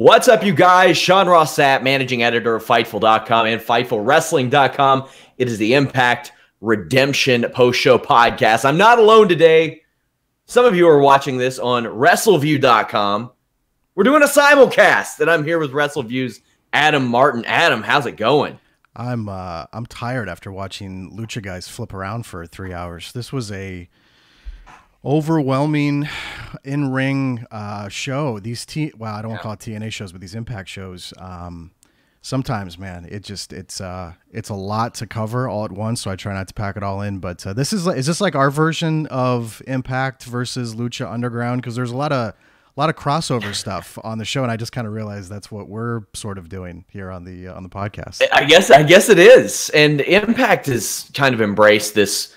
What's up, you guys? Sean Ross Sapp, managing editor of Fightful.com and FightfulWrestling.com. It is the Impact Redemption post-show podcast. I'm not alone today. Some of you are watching this on Wrestleview.com. We're doing a simulcast, and I'm here with Wrestleview's Adam Martin. Adam, how's it going? I'm tired after watching lucha guys flip around for 3 hours. This was a overwhelming in-ring show. These I don't want to call it TNA shows, but these Impact shows. Sometimes, man, it's a lot to cover all at once. So I try not to pack it all in. But is this like our version of Impact versus Lucha Underground? Because there's a lot of crossover stuff on the show, and I just kind of realized that's what we're sort of doing here on the podcast. I guess it is, and Impact has kind of embraced this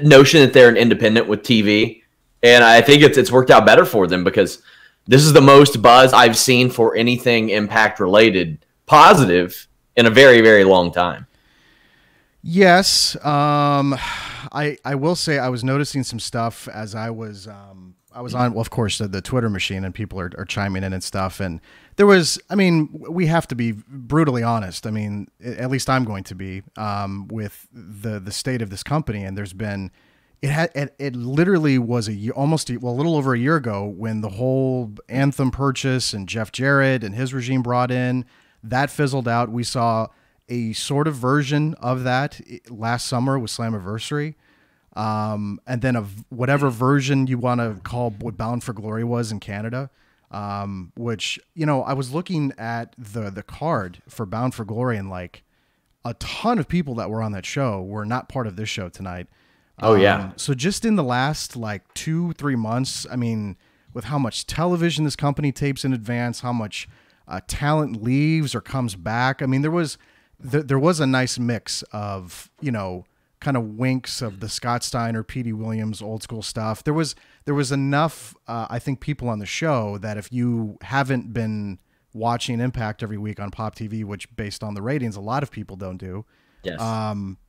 notion that they're an independent with TV, and I think it's worked out better for them because this is the most buzz I've seen for anything Impact related positive in a very, very long time. Yes, I will say I was noticing some stuff as I was on, well, of course, the Twitter machine, and people are chiming in and stuff. And there was, I mean, we have to be brutally honest. I mean, at least I'm going to be with the state of this company. And there's been, it literally was a little over a year ago when the whole Anthem purchase and Jeff Jarrett and his regime brought in, that fizzled out. We saw a sort of version of that last summer with Slammiversary. And then whatever version you want to call what Bound for Glory was in Canada, which, you know, I was looking at the card for Bound for Glory, and like a ton of people that were on that show were not part of this show tonight. Oh, yeah. So just in the last like 2-3 months, I mean, with how much television this company tapes in advance, how much talent leaves or comes back. I mean, there was a nice mix of, you know, kind of winks of the Scott Steiner, Petey Williams, old school stuff. There was enough, I think, people on the show that if you haven't been watching Impact every week on Pop TV, which based on the ratings, a lot of people don't do. Yes.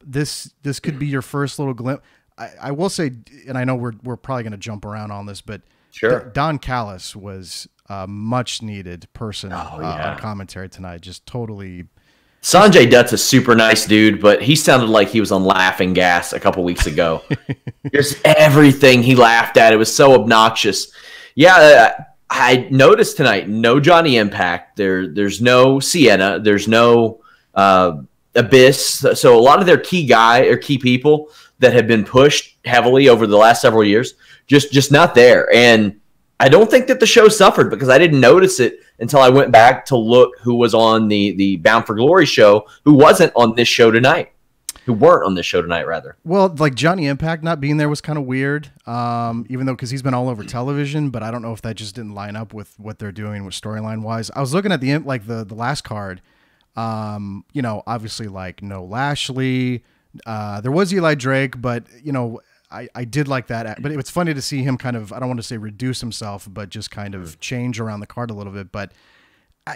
This could be your first little glimpse. I will say, and I know we're probably going to jump around on this, but sure. Don Callis was a much needed person on commentary tonight. Just totally. Sanjay Dutt's a super nice dude, but he sounded like he was on laughing gas a couple weeks ago. Just everything he laughed at, it was so obnoxious. Yeah, I noticed tonight, no Johnny Impact. There's no Sienna. There's no Abyss. So a lot of their key people that have been pushed heavily over the last several years, just not there. And I don't think that the show suffered because I didn't notice it until I went back to look who was on the Bound for Glory show, who weren't on this show tonight, rather. Well, like Johnny Impact not being there was kind of weird, even though because he's been all over television, but I don't know if that just didn't line up with what they're doing with storyline wise. I was looking at the last card, you know, obviously like no Lashley, there was Eli Drake, but you know, I did like that, but it's funny to see him kind of, I don't want to say reduce himself, but just kind of change around the card a little bit. But,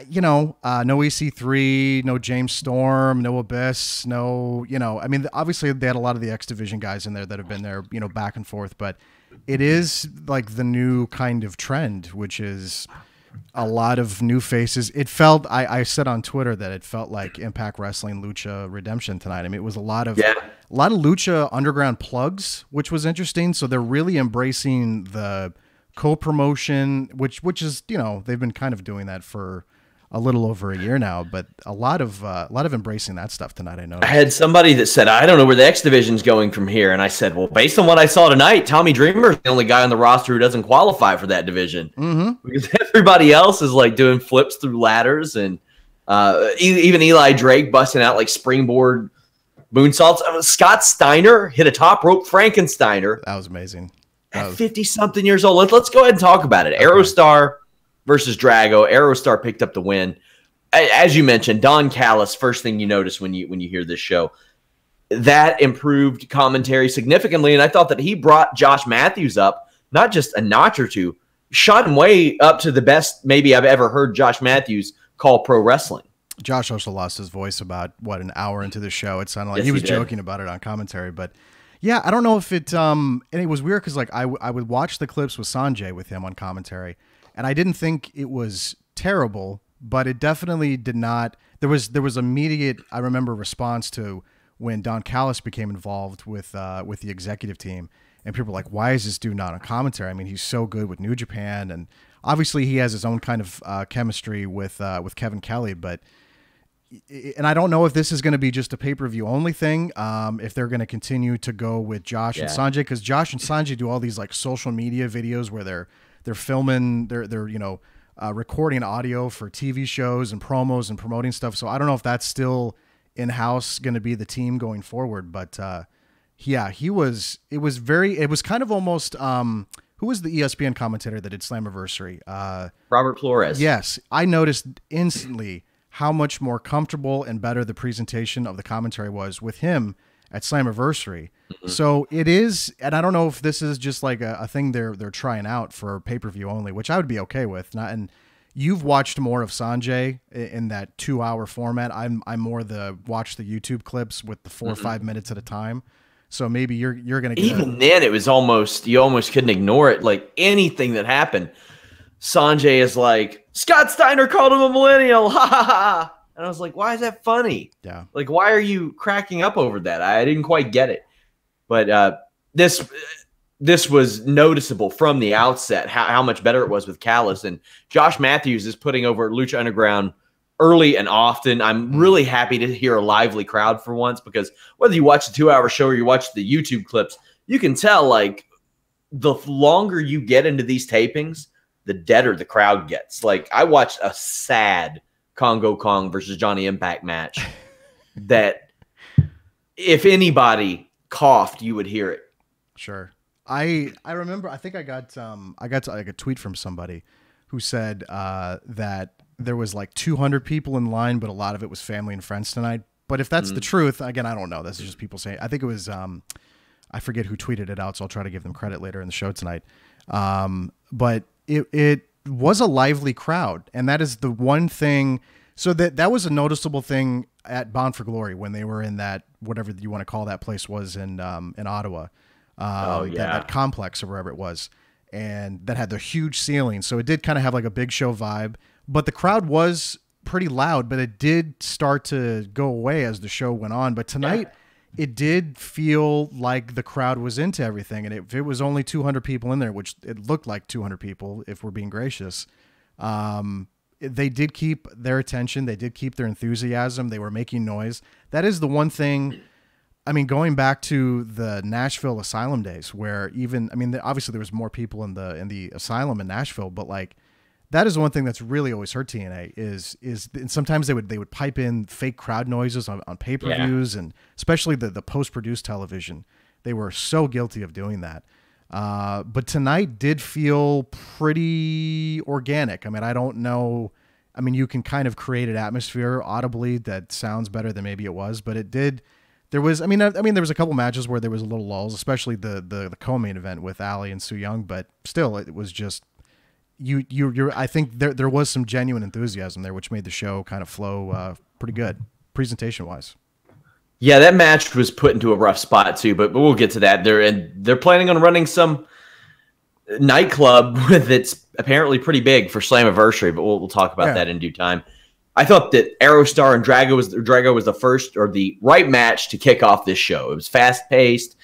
you know, no EC3, no James Storm, no Abyss, no, you know, I mean, obviously they had a lot of the X Division guys in there that have been there, you know, back and forth, but it is like the new kind of trend, which is a lot of new faces. It felt, I said on Twitter that it felt like Impact Wrestling Lucha Redemption tonight. I mean, it was a lot of Lucha Underground plugs, which was interesting. So they're really embracing the co-promotion, which is, you know, they've been kind of doing that for a little over a year now, but a lot of embracing that stuff tonight. I know I had somebody that said, I don't know where the X Division's going from here. And I said, well, based on what I saw tonight, Tommy Dreamer is the only guy on the roster who doesn't qualify for that division. Because everybody else is like doing flips through ladders, and even Eli Drake busting out like springboard moonsaults. Scott Steiner hit a top rope Frankensteiner. That was amazing. At 50-something years old. Let's go ahead and talk about it. Okay. Aerostar versus Drago. Aerostar picked up the win. As you mentioned, Don Callis, first thing you notice when you hear this show, that improved commentary significantly. And I thought that he brought Josh Matthews up, not just a notch or two, shot him way up to the best maybe I've ever heard Josh Matthews call pro wrestling. Josh also lost his voice about, an hour into the show. It sounded like he was joking about it on commentary. But, yeah, I don't know if it and it was weird because, like, I would watch the clips with Sanjay with him on commentary, and I didn't think it was terrible, but it definitely did not. There was immediate, I remember, response to when Don Callis became involved with the executive team, and people were like, "Why is this dude not on commentary? I mean, he's so good with New Japan, and obviously he has his own kind of chemistry with Kevin Kelly, but." And I don't know if this is going to be just a pay-per-view only thing, if they're going to continue to go with Josh and Sanjay, because Josh and Sanjay do all these like social media videos where they're filming, they're recording audio for TV shows and promos and promoting stuff. So I don't know if that's still in-house going to be the team going forward, but yeah, it was kind of almost who was the ESPN commentator that did Slammiversary? Robert Flores. Yes, I noticed instantly how much more comfortable and better the presentation of the commentary was with him at Slammiversary. Mm-hmm. So it is, and I don't know if this is just like a thing they're trying out for pay-per-view only, which I would be okay with. And you've watched more of Sanjay in that 2-hour format. I'm more watch the YouTube clips with the 4 or 5 minutes at a time. So maybe you're going to even then it was you almost couldn't ignore it. Like anything that happened, Sanjay is like, Scott Steiner called him a millennial. Ha ha ha. And I was like, why is that funny? Yeah. Like, why are you cracking up over that? I didn't quite get it. But this was noticeable from the outset how much better it was with Callis. And Josh Matthews is putting over Lucha Underground early and often. I'm really happy to hear a lively crowd for once, because whether you watch the 2-hour show or you watch the YouTube clips, you can tell like the longer you get into these tapings, the deader the crowd gets. Like I watched a sad Congo Kong versus Johnny Impact match that if anybody coughed, you would hear it. Sure. I remember, I think I got like a tweet from somebody who said that there was like 200 people in line, but a lot of it was family and friends tonight. But if that's the truth, again, I don't know. This is just people saying. I think it was I forget who tweeted it out, so I'll try to give them credit later in the show tonight. But it was a lively crowd, and that is the one thing. So that was a noticeable thing at Bound for Glory when they were in that, whatever you want to call that place was in Ottawa. That complex or wherever it was, and that had the huge ceiling. So it did kind of have like a big show vibe, but the crowd was pretty loud, but it did start to go away as the show went on. But tonight it did feel like the crowd was into everything. And if it was only 200 people in there, which it looked like 200 people, if we're being gracious, they did keep their attention. They did keep their enthusiasm. They were making noise. That is the one thing. I mean, going back to the Nashville Asylum days where obviously there was more people in the asylum in Nashville, but like that is one thing that's really always hurt TNA is and sometimes they would pipe in fake crowd noises on pay-per-views and especially the post-produced television. They were so guilty of doing that. But tonight did feel pretty organic. I mean, I don't know. I mean, you can kind of create an atmosphere audibly that sounds better than maybe it was, but it did. There was, there was a couple matches where there was a little lulls, especially the co-main event with Ali and Su Yung, but still, it was just I think there was some genuine enthusiasm there, which made the show kind of flow pretty good, presentation wise. Yeah, that match was put into a rough spot too, but we'll get to that. They're planning on running some nightclub that's apparently pretty big for Slammiversary, but we'll talk about that in due time. I thought that Aerostar and Drago was the first or the right match to kick off this show. It was fast paced.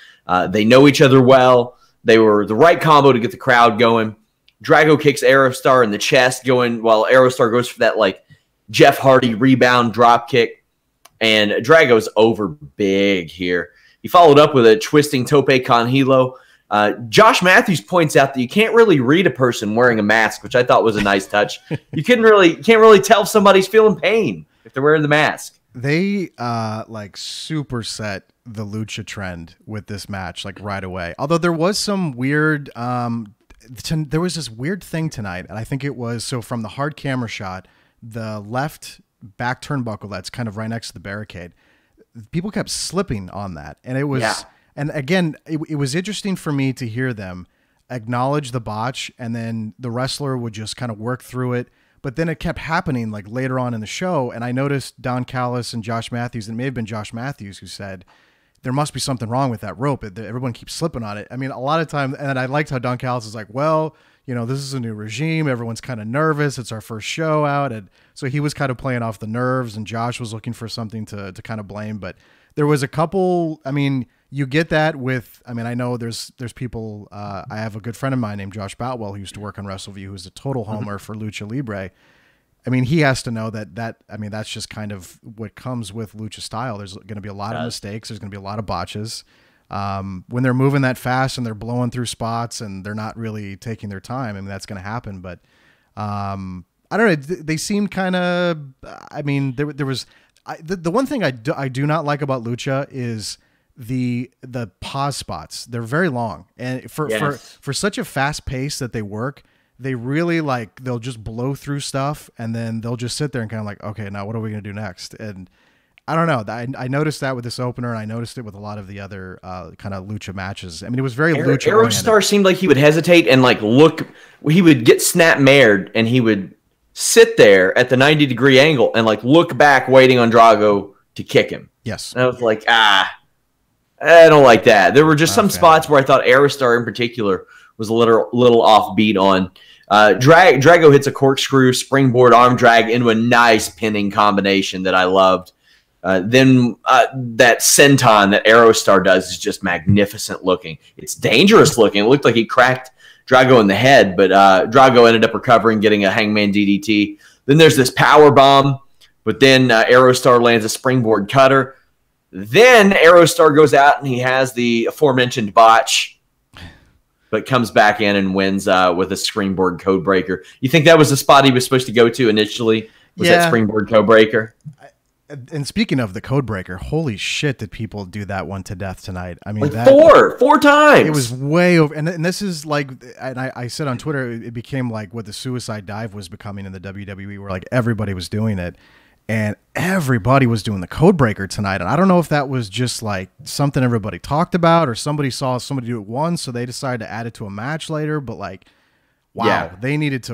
They know each other well. They were the right combo to get the crowd going. Drago kicks Aerostar in the chest, going while Aerostar goes for that like Jeff Hardy rebound drop kick, and Drago's over big here. He followed up with a twisting tope con hilo. Josh Matthews points out that you can't really read a person wearing a mask, which I thought was a nice touch. You can't really tell if somebody's feeling pain if they're wearing the mask. They like superset the lucha trend with this match like right away. Although there was some weird there was this weird thing tonight, and I think it was from the hard camera shot, the left back turnbuckle that's kind of right next to the barricade. People kept slipping on that, and it was and again, it was interesting for me to hear them acknowledge the botch, and then the wrestler would just kind of work through it. But then it kept happening like later on in the show, and I noticed Don Callis and Josh Matthews, and it may have been Josh Matthews who said, there must be something wrong with that rope. Everyone keeps slipping on it. I mean, a lot of times, and I liked how Don Callis is like, well, this is a new regime. Everyone's kind of nervous. It's our first show out. And so he was kind of playing off the nerves, and Josh was looking for something to kind of blame. But there was a couple, you get that with, I know there's people, I have a good friend of mine named Josh Boutwell who used to work on Wrestleview, who's a total homer for Lucha Libre. He has to know that's just kind of what comes with lucha style. There's going to be a lot of mistakes. There's going to be a lot of botches. When they're moving that fast and they're blowing through spots and they're not really taking their time, that's going to happen. But I don't know. They seemed kind of, there was, the one thing I do not like about lucha is the pause spots. They're very long. And for such a fast pace that they work, they really they'll just blow through stuff and then they'll just sit there and kind of like, okay, now what are we going to do next? And I don't know. I noticed that with this opener, and I noticed it with a lot of the other kind of lucha matches. It was very lucha. Aerostar seemed like he would hesitate and look. He would get snap mared, and he would sit there at the 90-degree angle and look back, waiting on Drago to kick him. Yes, and I was like, I don't like that. There were just some spots where I thought Aerostar in particular was a little offbeat on. Drago hits a corkscrew springboard arm drag into a nice pinning combination that I loved. Then that senton that Aerostar does is just magnificent looking. It's dangerous looking. It looked like he cracked Drago in the head, but Drago ended up recovering, getting a hangman DDT. Then there's this power bomb, but then Aerostar lands a springboard cutter. Then Aerostar goes out and he has the aforementioned botch, but comes back in and wins with a springboard code breaker. You think that was the spot he was supposed to go to initially? Was that springboard code breaker? And speaking of the code breaker, holy shit, did people do that one to death tonight? Four times. It was way over. And this is and I said on Twitter, it became like what the suicide dive was becoming in the WWE, where everybody was doing it. And everybody was doing the code breaker tonight. And I don't know if that was just something everybody talked about, or somebody saw somebody do it once, so they decided to add it to a match later. But wow, they needed.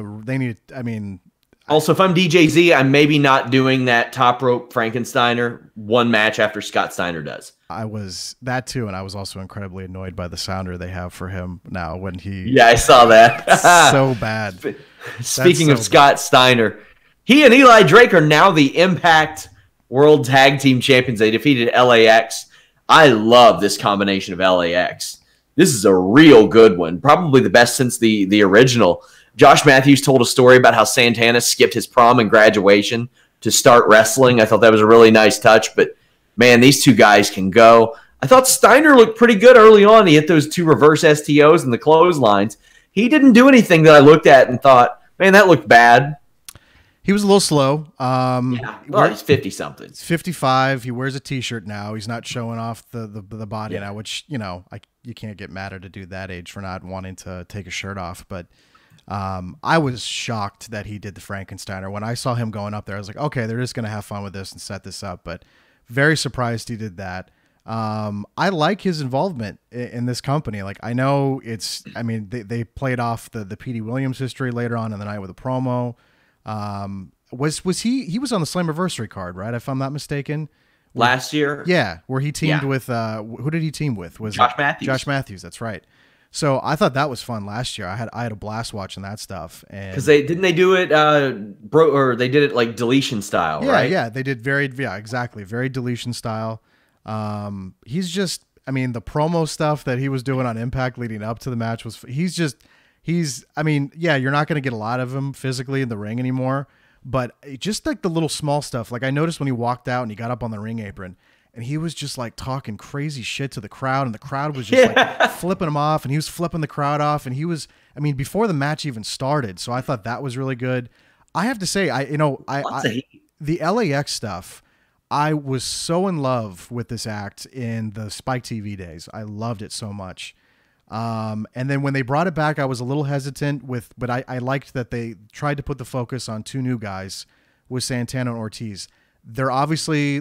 Also, if I'm DJZ, I'm maybe not doing that top rope Frankensteiner one match after Scott Steiner does. I was that too, and I was also incredibly annoyed by the sounder they have for him now when he. Yeah, I saw that. So bad. Speaking of Scott Steiner, he and Eli Drake are now the Impact World Tag Team Champions. They defeated LAX. I love this combination of LAX. This is a real good one, probably the best since the original. Josh Matthews told a story about how Santana skipped his prom and graduation to start wrestling. I thought that was a really nice touch, but man, these two guys can go. I thought Steiner looked pretty good early on. He hit those two reverse STOs and the clotheslines. He didn't do anything that I looked at and thought, man, that looked bad. He was a little slow. He's 50-something. He's 55. He wears a T-shirt now. He's not showing off the body now, which, you can't get mad at a dude that age for not wanting to take his shirt off, but I was shocked that he did the Frankensteiner. When I saw him going up there, I was like, okay, they're just going to have fun with this and set this up. But very surprised he did that. I like his involvement in this company. I know they played off the Petey Williams history later on in the night with a promo. Was he was on the Slammiversary card, right? If I'm not mistaken. Last year? Yeah, where he teamed with, who did he team with? Was Josh Matthews. Josh Matthews, that's right. So I thought that was fun last year. I had a blast watching that stuff. Because they do it or they did it deletion style, right? Yeah, they did exactly, very deletion style. He's just, the promo stuff that he was doing on Impact leading up to the match was you're not going to get a lot of him physically in the ring anymore, but just the little small stuff. I noticed when he walked out and he got up on the ring apron, and he was just talking crazy shit to the crowd, and the crowd was just flipping him off, and he was flipping the crowd off, and he was, before the match even started. So I thought that was really good. I have to say, the LAX stuff, I was so in love with this act in the Spike TV days. I loved it so much. And then when they brought it back, I was a little hesitant but I liked that they tried to put the focus on two new guys with Santana and Ortiz. They're obviously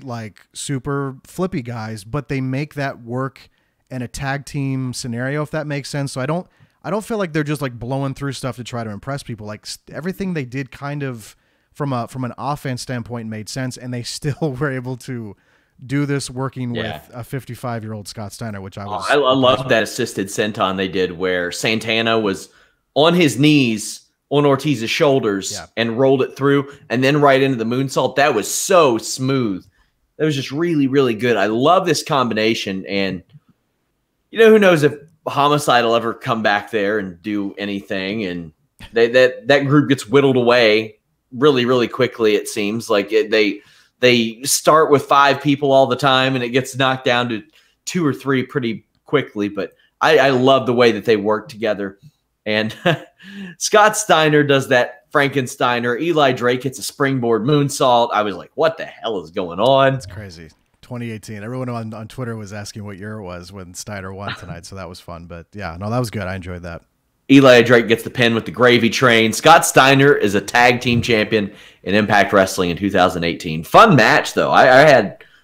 super flippy guys, but they make that work in a tag team scenario, if that makes sense. So I don't feel like they're just blowing through stuff to try to impress people. Everything they did kind of from an offense standpoint made sense, and they still were able to do this working with a 55-year-old Scott Steiner, which I love that assisted senton they did where Santana was on his knees on Ortiz's shoulders and rolled it through and then right into the moonsault. That was so smooth. That was just really, really good. I love this combination. And, who knows if Homicide will ever come back there and do anything. And that group gets whittled away really, really quickly, it seems. Like they start with 5 people all the time, and it gets knocked down to 2 or 3 pretty quickly. But I love the way that they work together. And Scott Steiner does that Frankensteiner. Eli Drake hits a springboard moonsault. I was like, what the hell is going on? It's crazy. 2018. Everyone on Twitter was asking what year it was when Steiner won tonight, so that was fun. But yeah, no, that was good. I enjoyed that. Eli Drake gets the pin with the gravy train. Scott Steiner is a tag team champion in Impact Wrestling in 2018. Fun match, though. I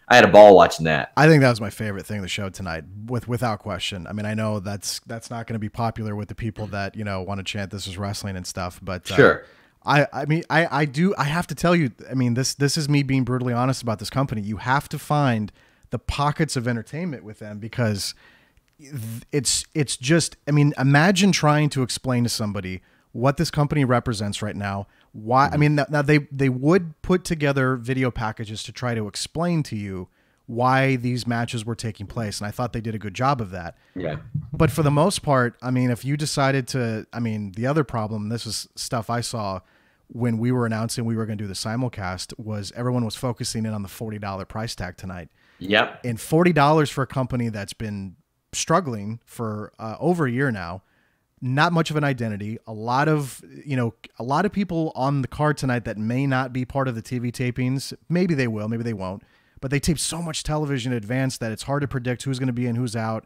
had a ball watching that. I think that was my favorite thing of the show tonight, without question. I mean, I know that's not going to be popular with the people that want to chant "This is wrestling" and stuff, but sure. I mean, I have to tell you. I mean, this is me being brutally honest about this company. You have to find the pockets of entertainment with them, because it's just. I mean, imagine trying to explain to somebody what this company represents right now. Why? I mean, now they would put together video packages to try to explain to you why these matches were taking place, and I thought they did a good job of that. Yeah. But for the most part, I mean, if you decided to, I mean, the other problem, this is stuff I saw when we were announcing we were going to do the simulcast, was everyone was focusing in on the $40 price tag tonight. Yep. And $40 for a company that's been struggling for over a year now. Not much of an identity. A lot of people on the card tonight that may not be part of the TV tapings. Maybe they will, maybe they won't. But they tape so much television in advance that it's hard to predict who's going to be in, who's out.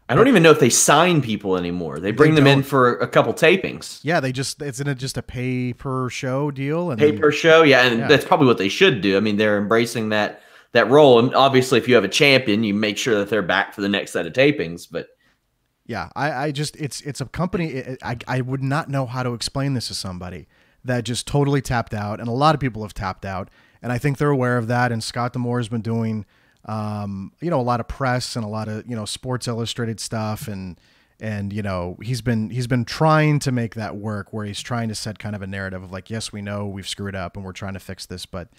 I don't even know if they sign people anymore. They bring them in for a couple tapings. Yeah, it's in just a pay per show deal. And pay per show, yeah, and that's probably what they should do. I mean, they're embracing that role, and obviously, if you have a champion, you make sure that they're back for the next set of tapings. But yeah, I just it's a company. I would not know how to explain this to somebody that just totally tapped out, and a lot of people have tapped out, and I think they're aware of that. And Scott D'Amore has been doing, a lot of press and a lot of Sports Illustrated stuff, and he's been trying to make that work, where he's trying to set kind of a narrative of like, yes, we know we've screwed up and we're trying to fix this, but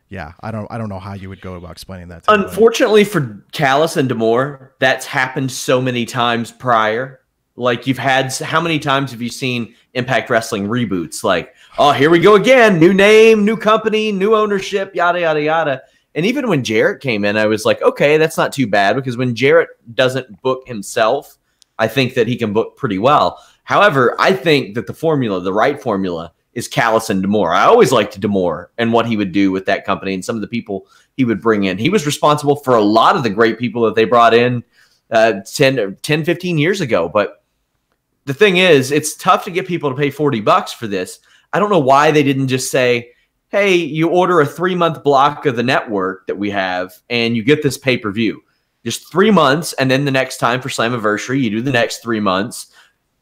yeah, I don't know how you would go about explaining that. Unfortunately for Callis and D'Amore, that's happened so many times prior. Like, you've had, how many times have you seen Impact Wrestling reboots? Like, oh, here we go again, new name, new company, new ownership, yada yada yada. And even when Jarrett came in, I was like, okay, that's not too bad, because when Jarrett doesn't book himself, I think that he can book pretty well. However, I think that the right formula, is Callis and D'Amore. I always liked D'Amore and what he would do with that company and some of the people he would bring in. He was responsible for a lot of the great people that they brought in 10, 15 years ago. But the thing is, it's tough to get people to pay $40 for this. I don't know why they didn't just say, hey, you order a 3-month block of the network that we have, and you get this pay-per-view. Just 3 months, and then the next time for Slammiversary, you do the next 3 months.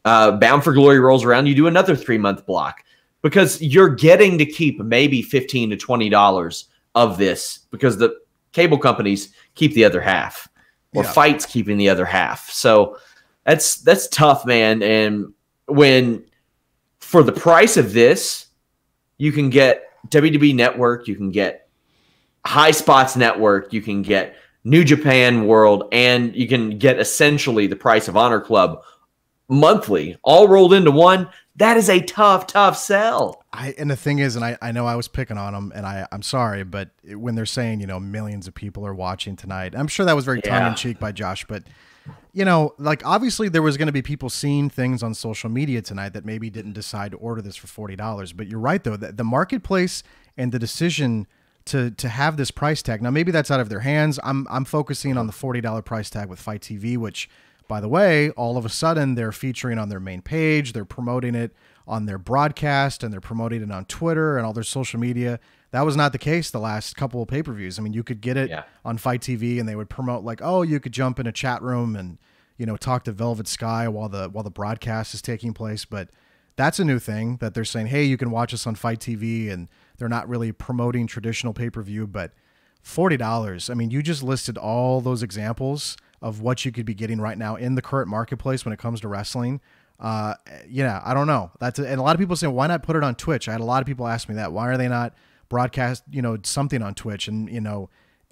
Bound for Glory rolls around, you do another 3-month block. Because you're getting to keep maybe $15 to $20 of this, because the cable companies keep the other half, or Fight's keeping the other half. So that's tough, man. And when, for the price of this, you can get WWE Network, you can get High Spots Network, you can get New Japan World, and you can get essentially the price of Honor Club monthly, all rolled into one. That is a tough sell. And the thing is, and I know I was picking on them, and I'm sorry, but when they're saying, millions of people are watching tonight, I'm sure that was very tongue-in-cheek by Josh, but, like, obviously there was going to be people seeing things on social media tonight that maybe didn't decide to order this for $40. But you're right, though, the marketplace and the decision to have this price tag, now maybe that's out of their hands. I'm focusing on the $40 price tag with Fight TV, which, by the way, all of a sudden they're featuring on their main page. They're promoting it on their broadcast, and they're promoting it on Twitter and all their social media. That was not the case the last couple of pay-per-views. I mean, you could get it on Fight TV, and they would promote like, oh, you could jump in a chat room and, talk to Velvet Sky while the broadcast is taking place. But that's a new thing that they're saying, hey, you can watch us on Fight TV, and they're not really promoting traditional pay-per-view. But $40, I mean, you just listed all those examples of what you could be getting right now in the current marketplace when it comes to wrestling. Yeah, I don't know. And a lot of people say, why not put it on Twitch? I had a lot of people ask me that. Why are they not broadcast, something on Twitch? And,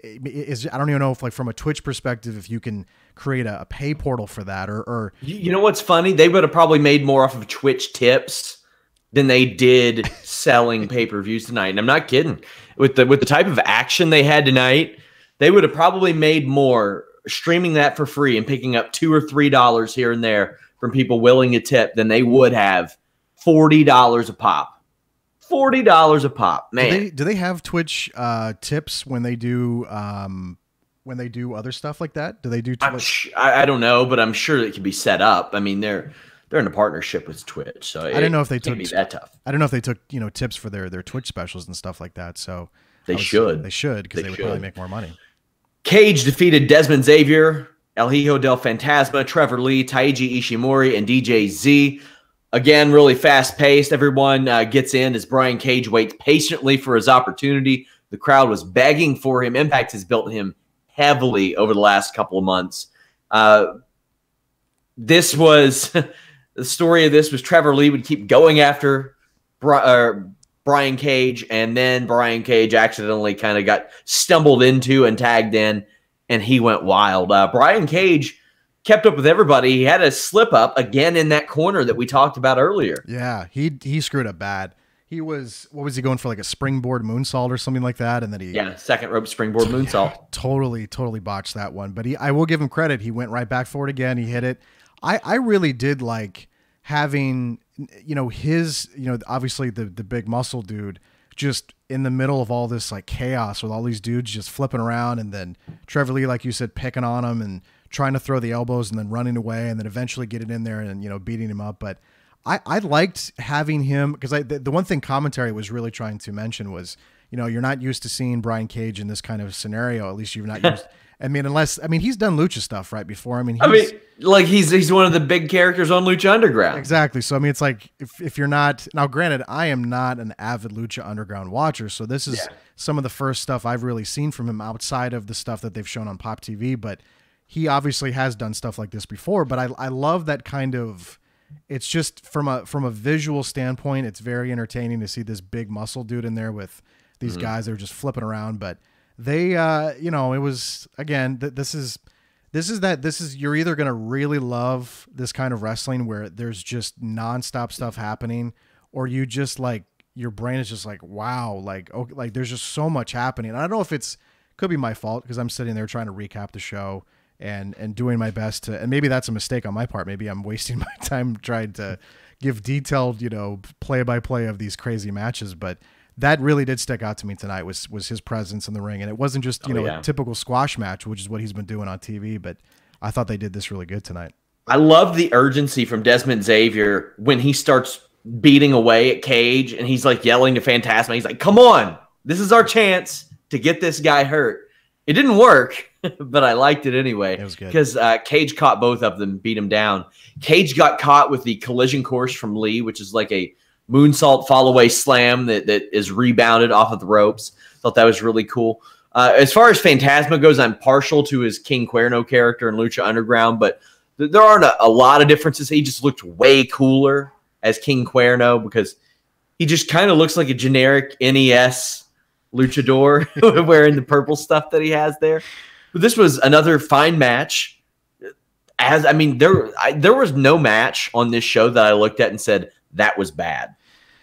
I don't even know if, like, from a Twitch perspective, if you can create a pay portal for that or you know what's funny? They would have probably made more off of Twitch tips than they did selling pay-per-views tonight. And I'm not kidding. With the type of action they had tonight, they would have probably made more streaming that for free and picking up $2 or $3 here and there from people willing to tip than they would have $40 a pop. $40 a pop, man. Do they have Twitch tips when they do other stuff like that? Do they do? I don't know, but I'm sure it can be set up. I mean, they're in a partnership with Twitch, so I didn't know if they took that tough. I don't know if they took tips for their Twitch specials and stuff like that. So they should because they would probably make more money. Cage defeated Desmond Xavier, El Hijo del Fantasma, Trevor Lee, Taiji Ishimori, and DJ Z. Again, really fast-paced. Everyone gets in as Brian Cage waits patiently for his opportunity. The crowd was begging for him. Impact has built him heavily over the last couple of months. This was the story of this was Trevor Lee would keep going after Brian Cage, and then Brian Cage accidentally kind of got stumbled into and tagged in, and he went wild. Brian Cage kept up with everybody. He had a slip up again in that corner that we talked about earlier. Yeah, he screwed up bad. He was, what was he going for, like a springboard moonsault or something like that? And then second rope springboard moonsault. Totally botched that one. But I will give him credit. He went right back for it again. He hit it. I really did like having, his, obviously the big muscle dude just in the middle of all this like chaos with all these dudes just flipping around, and then Trevor Lee, like you said, picking on him and trying to throw the elbows and then running away and then eventually getting in there and, beating him up. But I liked having him because the one thing commentary was really trying to mention was, you're not used to seeing Brian Cage in this kind of scenario. At least you're not used. He's done lucha stuff right before. He's one of the big characters on Lucha Underground. Exactly. So, it's like if you're not, now granted, I am not an avid Lucha Underground watcher. So this is some of the first stuff I've really seen from him outside of the stuff that they've shown on Pop TV. But he obviously has done stuff like this before, but I love that kind of, it's just from a visual standpoint, it's very entertaining to see this big muscle dude in there with these guys that are just flipping around. But they, it was, again, this is you're either going to really love this kind of wrestling where there's just nonstop stuff happening, or you just like, your brain is just like, wow, like, okay, like there's just so much happening. And I don't know if could be my fault because I'm sitting there trying to recap the show and doing my best to, and maybe that's a mistake on my part. Maybe I'm wasting my time trying to give detailed, play-by-play of these crazy matches. But that really did stick out to me tonight was his presence in the ring. And it wasn't just, a typical squash match, which is what he's been doing on TV. But I thought they did this really good tonight. I love the urgency from Desmond Xavier when he starts beating away at Cage and he's like yelling to Fantasma. He's like, come on, this is our chance to get this guy hurt. It didn't work, but I liked it anyway. It was good. Because Cage caught both of them, beat him down. Cage got caught with the collision course from Lee, which is like a moonsault fall-away slam that is rebounded off of the ropes. Thought that was really cool. As far as Fantasma goes, I'm partial to his King Cuerno character in Lucha Underground, but there aren't a lot of differences. He just looked way cooler as King Cuerno because he just kind of looks like a generic NES luchador wearing the purple stuff that he has there. But this was another fine match. There was no match on this show that I looked at and said that was bad.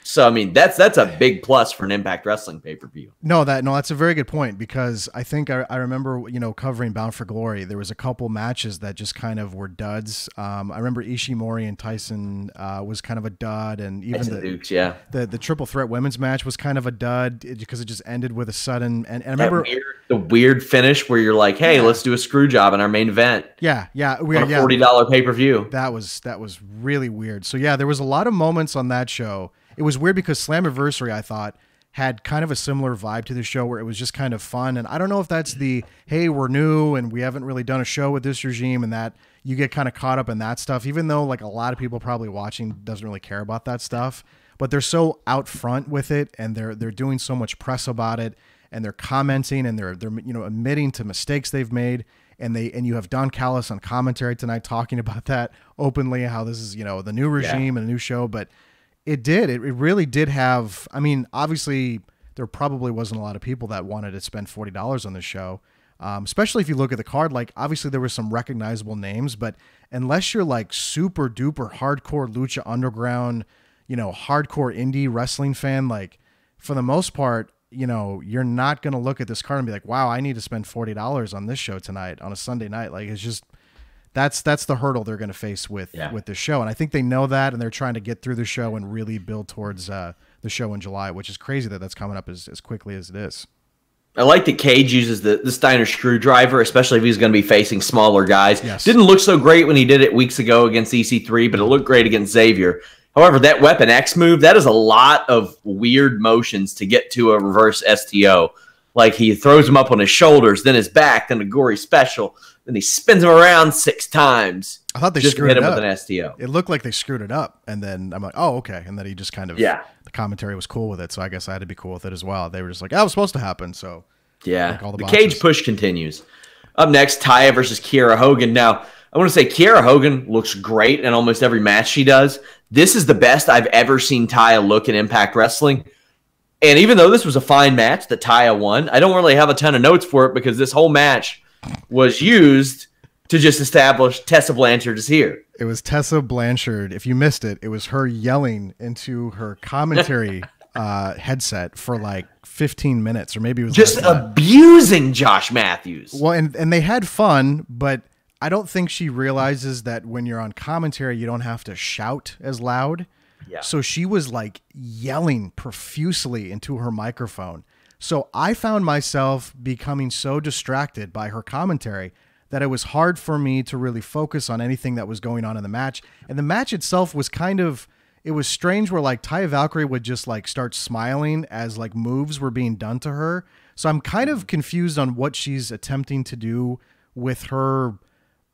So, that's a big plus for an Impact Wrestling pay-per-view. No, that's a very good point because I think I remember, covering Bound for Glory. There was a couple matches that just kind of were duds. I remember Ishimori and Tyson was kind of a dud, and even the triple threat women's match was kind of a dud because it just ended with a sudden. And I remember the weird finish where you're like, hey, let's do a screw job in our main event. Yeah, on a $40 pay-per-view. That was really weird. So there was a lot of moments on that show. It was weird because Slammiversary, I thought, had kind of a similar vibe to the show where it was just kind of fun. And I don't know if that's hey, we're new and we haven't really done a show with this regime, and that you get kind of caught up in that stuff, even though like a lot of people probably watching doesn't really care about that stuff. But they're so out front with it, and they're doing so much press about it. and they're commenting and they're admitting to mistakes they've made. And you have Don Callis on commentary tonight talking about that openly, how this is, the new regime and a new show. But it really did have, I mean, obviously there probably wasn't a lot of people that wanted to spend $40 on this show. Especially if you look at the card, like obviously there were some recognizable names, but unless you're like super duper hardcore Lucha Underground, hardcore indie wrestling fan, like for the most part, you're not going to look at this card and be like, wow, I need to spend $40 on this show tonight on a Sunday night. Like it's just, that's the hurdle they're going to face with this show. And I think they know that, and they're trying to get through the show and really build towards the show in July, which is crazy that that's coming up as quickly as it is. I like that Cage uses the Steiner screwdriver, especially if he's going to be facing smaller guys. Yes. Didn't look so great when he did it weeks ago against EC3, but it looked great against Xavier. However, that Weapon X move, that is a lot of weird motions to get to a reverse STO. Like he throws him up on his shoulders, then his back, then a gory special, then he spins him around 6 times. I thought they just screwed hit it him up with an STO. It looked like they screwed it up, and then I'm like, oh, okay. And then he just kind of, the commentary was cool with it, so I guess I had to be cool with it as well. They were just like, oh, it was supposed to happen, so. Yeah, like all the Cage push continues. Up next, Taya versus Kiera Hogan. Now, I want to say Kiera Hogan looks great in almost every match she does. This is the best I've ever seen Taya look in Impact Wrestling. And even though this was a fine match that Taya won, I don't really have a ton of notes for it because this whole match was used to just establish Tessa Blanchard is here. It was Tessa Blanchard. If you missed it, it was her yelling into her commentary headset for like 15 minutes, or maybe it was just abusing Josh Matthews. Well, and they had fun, but I don't think she realizes that when you're on commentary, you don't have to shout as loud. Yeah. So she was like yelling profusely into her microphone. So I found myself becoming so distracted by her commentary that it was hard for me to really focus on anything that was going on in the match. And the match itself was it was strange where like Taya Valkyrie would just like start smiling as like moves were being done to her. So I'm kind of confused on what she's attempting to do with her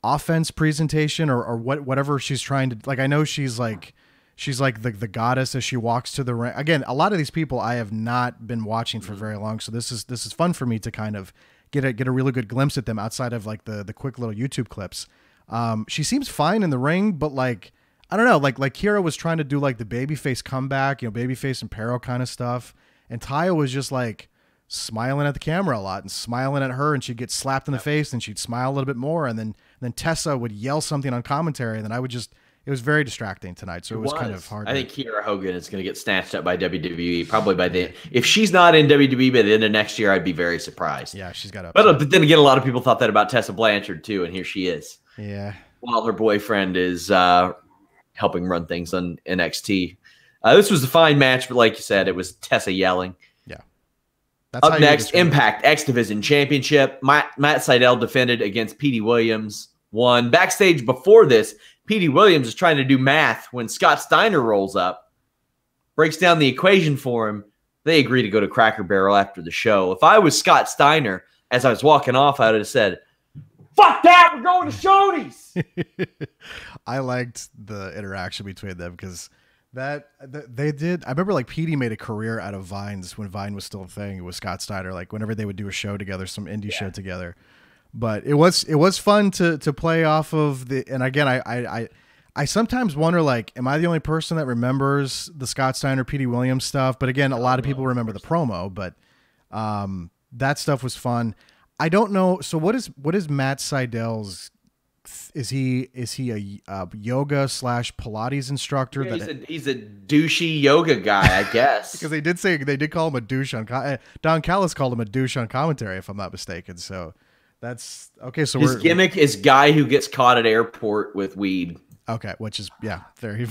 offense presentation or whatever she's trying to, like, I know she's like the goddess as she walks to the ring. Again, a lot of these people I have not been watching for very long. So this is fun for me to kind of get a really good glimpse at them outside of like the quick little YouTube clips. She seems fine in the ring, but like, I don't know, like Kiera was trying to do like the babyface comeback, babyface and Pero kind of stuff. And Taya was just like smiling at the camera a lot and smiling at her, and she'd get slapped in the face and she'd smile a little bit more. And then Tessa would yell something on commentary. And then it was very distracting tonight. So it was kind of hard. I think Kiera Hogan is going to get snatched up by WWE probably by the, if she's not in WWE by the end of next year, I'd be very surprised. Yeah, she's got up. But then again, a lot of people thought that about Tessa Blanchard too. And here she is. Yeah. While her boyfriend is, helping run things on NXT. This was a fine match, but like you said, it was Tessa yelling. Yeah. Up next, Impact X Division Championship. Matt Seidel defended against Petey Williams. Won. Backstage before this, Petey Williams is trying to do math when Scott Steiner rolls up, breaks down the equation for him. They agree to go to Cracker Barrel after the show. If I was Scott Steiner, as I was walking off, I would have said, fuck that, we're going to Shoney's. I liked the interaction between them because they did. I remember like Petey made a career out of Vines when Vine was still a thing. It was Scott Steiner, like whenever they would do a show together, some indie show together. But it was fun to play off of the. And again, I sometimes wonder, like, am I the only person that remembers the Scott Steiner, Petey Williams stuff? But again, a lot of people remember the promo. But that stuff was fun. I don't know. So what is Matt Seidel's? Is he a yoga / Pilates instructor? Yeah, he's a douchey yoga guy, I guess. Because they did call him a douche on Don Callis called him a douche on commentary, if I'm not mistaken. So that's okay. So his gimmick is guy who gets caught at airport with weed. Okay, which is very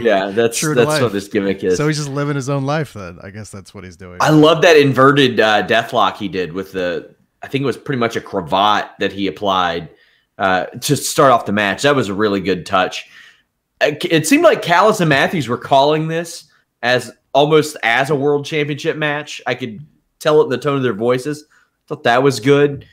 that's what this gimmick is. So he's just living his own life. Then I guess that's what he's doing. I love that inverted deathlock he did with I think it was pretty much a cravat that he applied to start off the match. That was a really good touch. It seemed like Callis and Matthews were calling this almost as a world championship match. I could tell it in the tone of their voices. Thought that was good.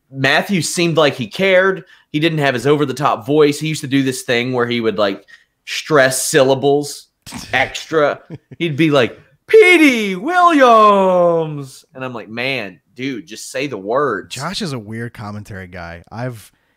Matthews seemed like he cared. He didn't have his over-the-top voice. He used to do this thing where he would like stress syllables extra. He'd be like, Petey Williams. And I'm like, man, dude, just say the words. Josh is a weird commentary guy.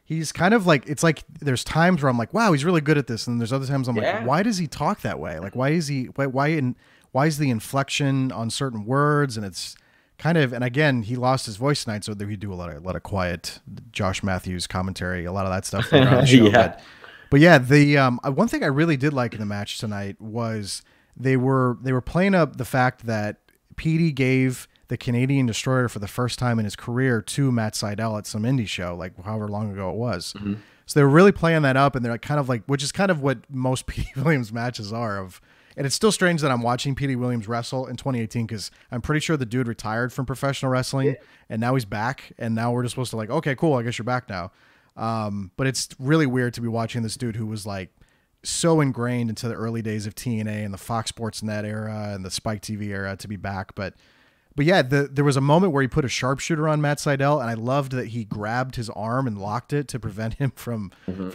He's kind of like, it's like there's times where I'm like, wow, he's really good at this. And there's other times I'm like, why does he talk that way? Like, why is the inflection on certain words? And it's kind of, and again, he lost his voice tonight, so we do a lot of quiet Josh Matthews commentary, a lot of that stuff on the show. Yeah. But yeah, the one thing I really did like in the match tonight was they were playing up the fact that Petey gave the Canadian Destroyer for the first time in his career to Matt Sydal at some indie show, like however long ago it was. Mm-hmm. So they were really playing that up, and they're kind of like, which is kind of what most Petey Williams matches are of. And it's still strange that I'm watching Petey Williams wrestle in 2018 because I'm pretty sure the dude retired from professional wrestling and now he's back. And now we're just supposed to like, okay, cool, I guess you're back now. But it's really weird to be watching this dude who was like so ingrained into the early days of TNA and the Fox Sports Net era and the Spike TV era to be back. But yeah, there was a moment where he put a sharpshooter on Matt Sydal, and I loved that he grabbed his arm and locked it to prevent him from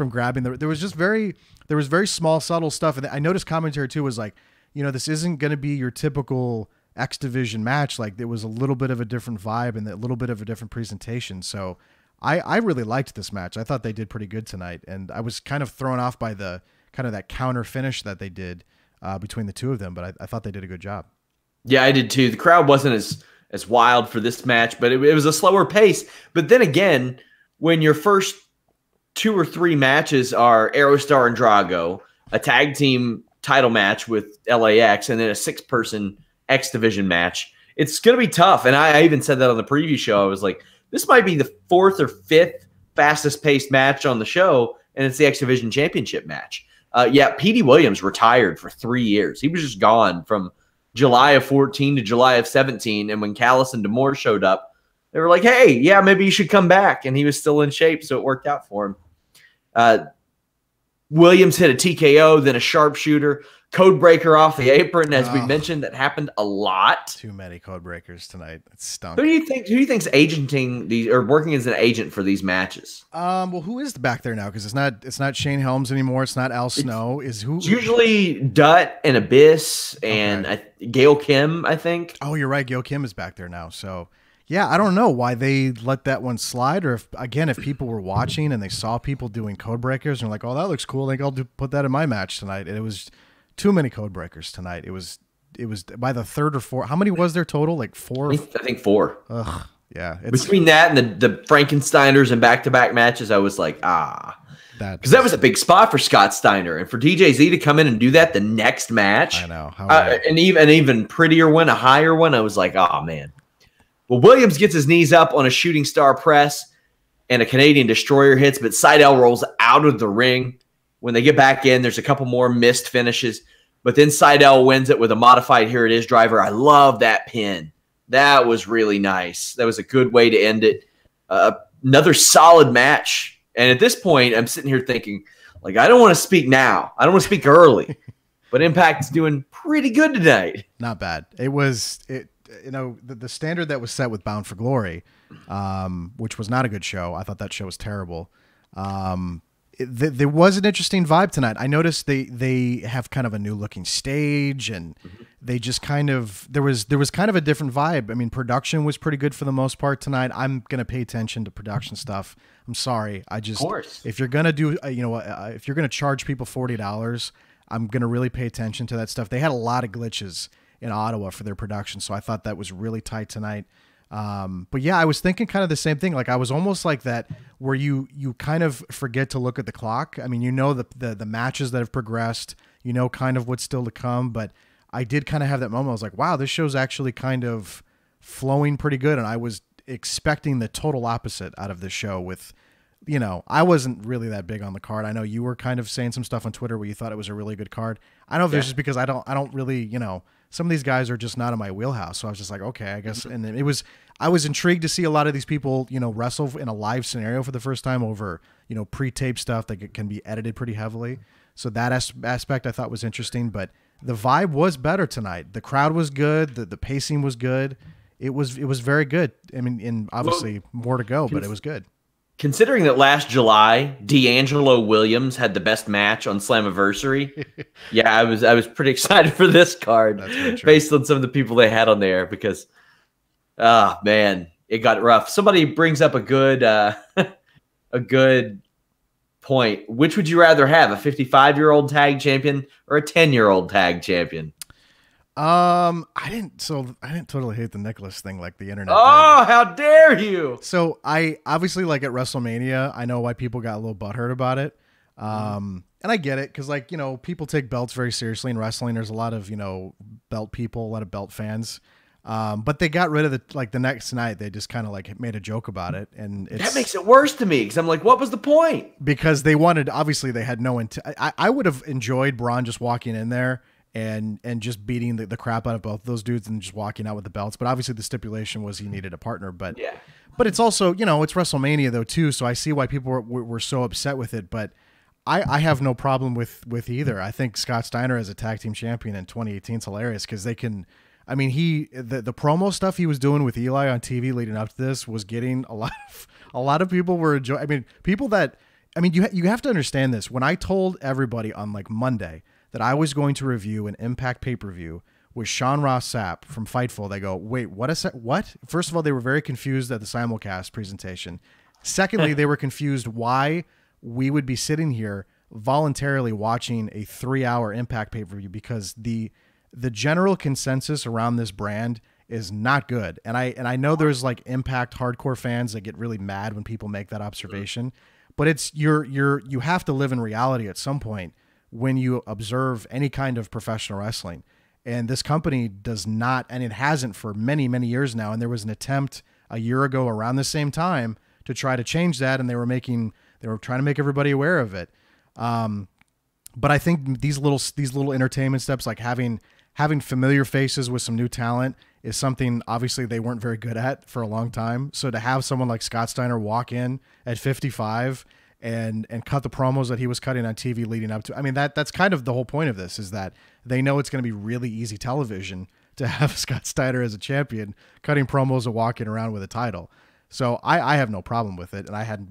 grabbing. There was very small, subtle stuff. And I noticed commentary too was like, this isn't going to be your typical X Division match. Like, there was a little bit of a different vibe and a little bit of a different presentation. So I really liked this match. I thought they did pretty good tonight. And I was kind of thrown off by the kind of that counter finish that they did between the two of them. But I thought they did a good job. Yeah, I did too. The crowd wasn't as wild for this match, but it was a slower pace. But then again, when your first 2 or 3 matches are Aerostar and Drago, a tag team title match with LAX, and then a 6-person X Division match, it's going to be tough. And I even said that on the preview show. I was like, this might be the 4th or 5th fastest paced match on the show, and it's the X Division Championship match. Petey Williams retired for 3 years. He was just gone from July of 14 to July of 17. And when Callis and D'Amore showed up, they were like, hey, yeah, maybe you should come back. And he was still in shape, so it worked out for him. Williams hit a TKO, then a sharpshooter, code breaker off the apron. As we mentioned, that happened a lot. Too many code breakers tonight. It stunk. Who do you think's agenting these or working as an agent for these matches? Well, who is back there now? Because it's not Shane Helms anymore. It's not Al Snow. It's usually Dutt and Abyss and Gail Kim, I think. Oh, you're right. Gail Kim is back there now. So yeah, I don't know why they let that one slide, or if people were watching and they saw people doing code breakers and they're like, oh, that looks cool, I think I'll put that in my match tonight. And it was too many code breakers tonight. It was by the 3rd or 4th. How many was there total? Like 4? I think 4. Ugh, yeah. Between that and the Frankensteiners and back-to-back matches, I was like, because that was a big spot for Scott Steiner, and for DJZ to come in and do that the next match. I know. And even prettier one, a higher one. I was like, oh man. Well, Williams gets his knees up on a shooting star press, and a Canadian Destroyer hits, but Sydal rolls out of the ring. When they get back in, there's a couple more missed finishes, but then Sydal wins it with a modified Here It Is driver. I love that pin. That was really nice. That was a good way to end it. Another solid match. And at this point, I'm sitting here thinking, like, I don't want to speak now. I don't want to speak early, but Impact's doing pretty good tonight. Not bad. The standard that was set with Bound for Glory, which was not a good show. I thought that show was terrible. There was an interesting vibe tonight. I noticed they have kind of a new looking stage, and they just kind of there was kind of a different vibe. I mean, production was pretty good for the most part tonight. I'm gonna pay attention to production stuff. I'm sorry. Of course, if you're gonna do if you're gonna charge people $40, I'm gonna really pay attention to that stuff. They had a lot of glitches in Ottawa for their production, so I thought that was really tight tonight. But yeah, I was thinking kind of the same thing. Like, I was almost like that where you kind of forget to look at the clock. I mean, the matches that have progressed, kind of what's still to come, but I did kind of have that moment. I was like, wow, this show's actually kind of flowing pretty good. And I was expecting the total opposite out of this show with, I wasn't really that big on the card. I know you were kind of saying some stuff on Twitter where you thought it was a really good card. I don't know if it's just because I don't really, some of these guys are just not in my wheelhouse. So I was just like, okay, I guess. And I was intrigued to see a lot of these people, wrestle in a live scenario for the first time over, pre-tape stuff that can be edited pretty heavily. So that aspect I thought was interesting, but the vibe was better tonight. The crowd was good. The pacing was good. It was very good. I mean, and obviously more to go, but it was good. considering that last July, D'Angelo Williams had the best match on Slammiversary, yeah, I was pretty excited for this card based on some of the people they had on there because, man, it got rough. Somebody brings up a good point. Which would you rather have, a 55-year-old tag champion or a 10-year-old tag champion? I didn't totally hate the Nicholas thing like the internet. Oh, how dare you! So I obviously, like, at WrestleMania, I know why people got a little butthurt about it. And I get it because, like, people take belts very seriously in wrestling. There's a lot of, belt people, a lot of belt fans. But they got rid of the next night. They just kind of like made a joke about it, and that makes it worse to me because I'm like, what was the point? Because they wanted, obviously, they had no intent. I would have enjoyed Braun just walking in there and just beating the crap out of both of those dudes and just walking out with the belts. But obviously the stipulation was he needed a partner. But yeah, but it's also, it's WrestleMania though too. So I see why people were so upset with it. But I have no problem with either. I think Scott Steiner as a tag team champion in 2018 is hilarious because they can. I mean, the promo stuff he was doing with Eli on TV leading up to this was getting a lot of people were enjoying. I mean, you have to understand this. When I told everybody on like Monday that I was going to review an Impact pay-per-view with Sean Ross Sapp from Fightful, they go, wait, what is that? What? First of all, they were very confused at the simulcast presentation. Secondly, they were confused why we would be sitting here voluntarily watching a 3-hour Impact pay-per-view because the general consensus around this brand is not good. And I know there's like Impact hardcore fans that get really mad when people make that observation, but it's you have to live in reality at some point when you observe any kind of professional wrestling. And this company does not, and it hasn't for many, many years now. And there was an attempt a year ago around the same time to try to change that. And they were trying to make everybody aware of it. But I think these little entertainment steps, like having familiar faces with some new talent, is something obviously they weren't very good at for a long time. So to have someone like Scott Steiner walk in at 55 and cut the promos that he was cutting on TV leading up to, I mean, that's kind of the whole point of this, is that they know it's going to be really easy television to have Scott Steiner as a champion cutting promos and walking around with a title. So I have no problem with it, and I had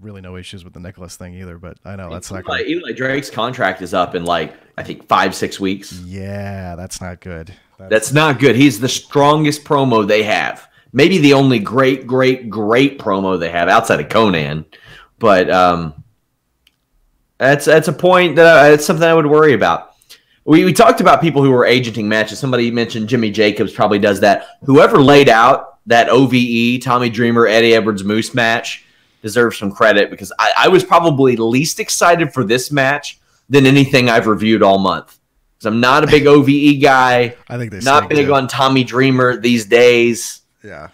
really no issues with the Nicholas thing either. But I know that's not good. Eli Drake's contract is up in like I think 5-6 weeks. Yeah, that's not good. That's not good. He's the strongest promo they have. Maybe the only great promo they have outside of Conan. But that's a point that it's something I would worry about. We talked about people who were agenting matches. Somebody mentioned Jimmy Jacobs probably does that. Whoever laid out that OVE, Tommy Dreamer, Eddie Edwards Moose match deserves some credit because I was probably least excited for this match than anything I've reviewed all month. Because I'm not a big OVE guy. I think they're not big on Tommy Dreamer these days. Yeah.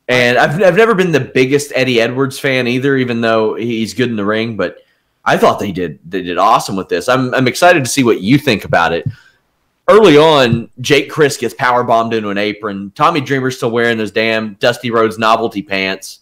And I've never been the biggest Eddie Edwards fan either, even though he's good in the ring. But I thought they did awesome with this. I'm excited to see what you think about it. Early on, Jake Chris gets powerbombed into an apron. Tommy Dreamer's still wearing those damn Dusty Rhodes novelty pants.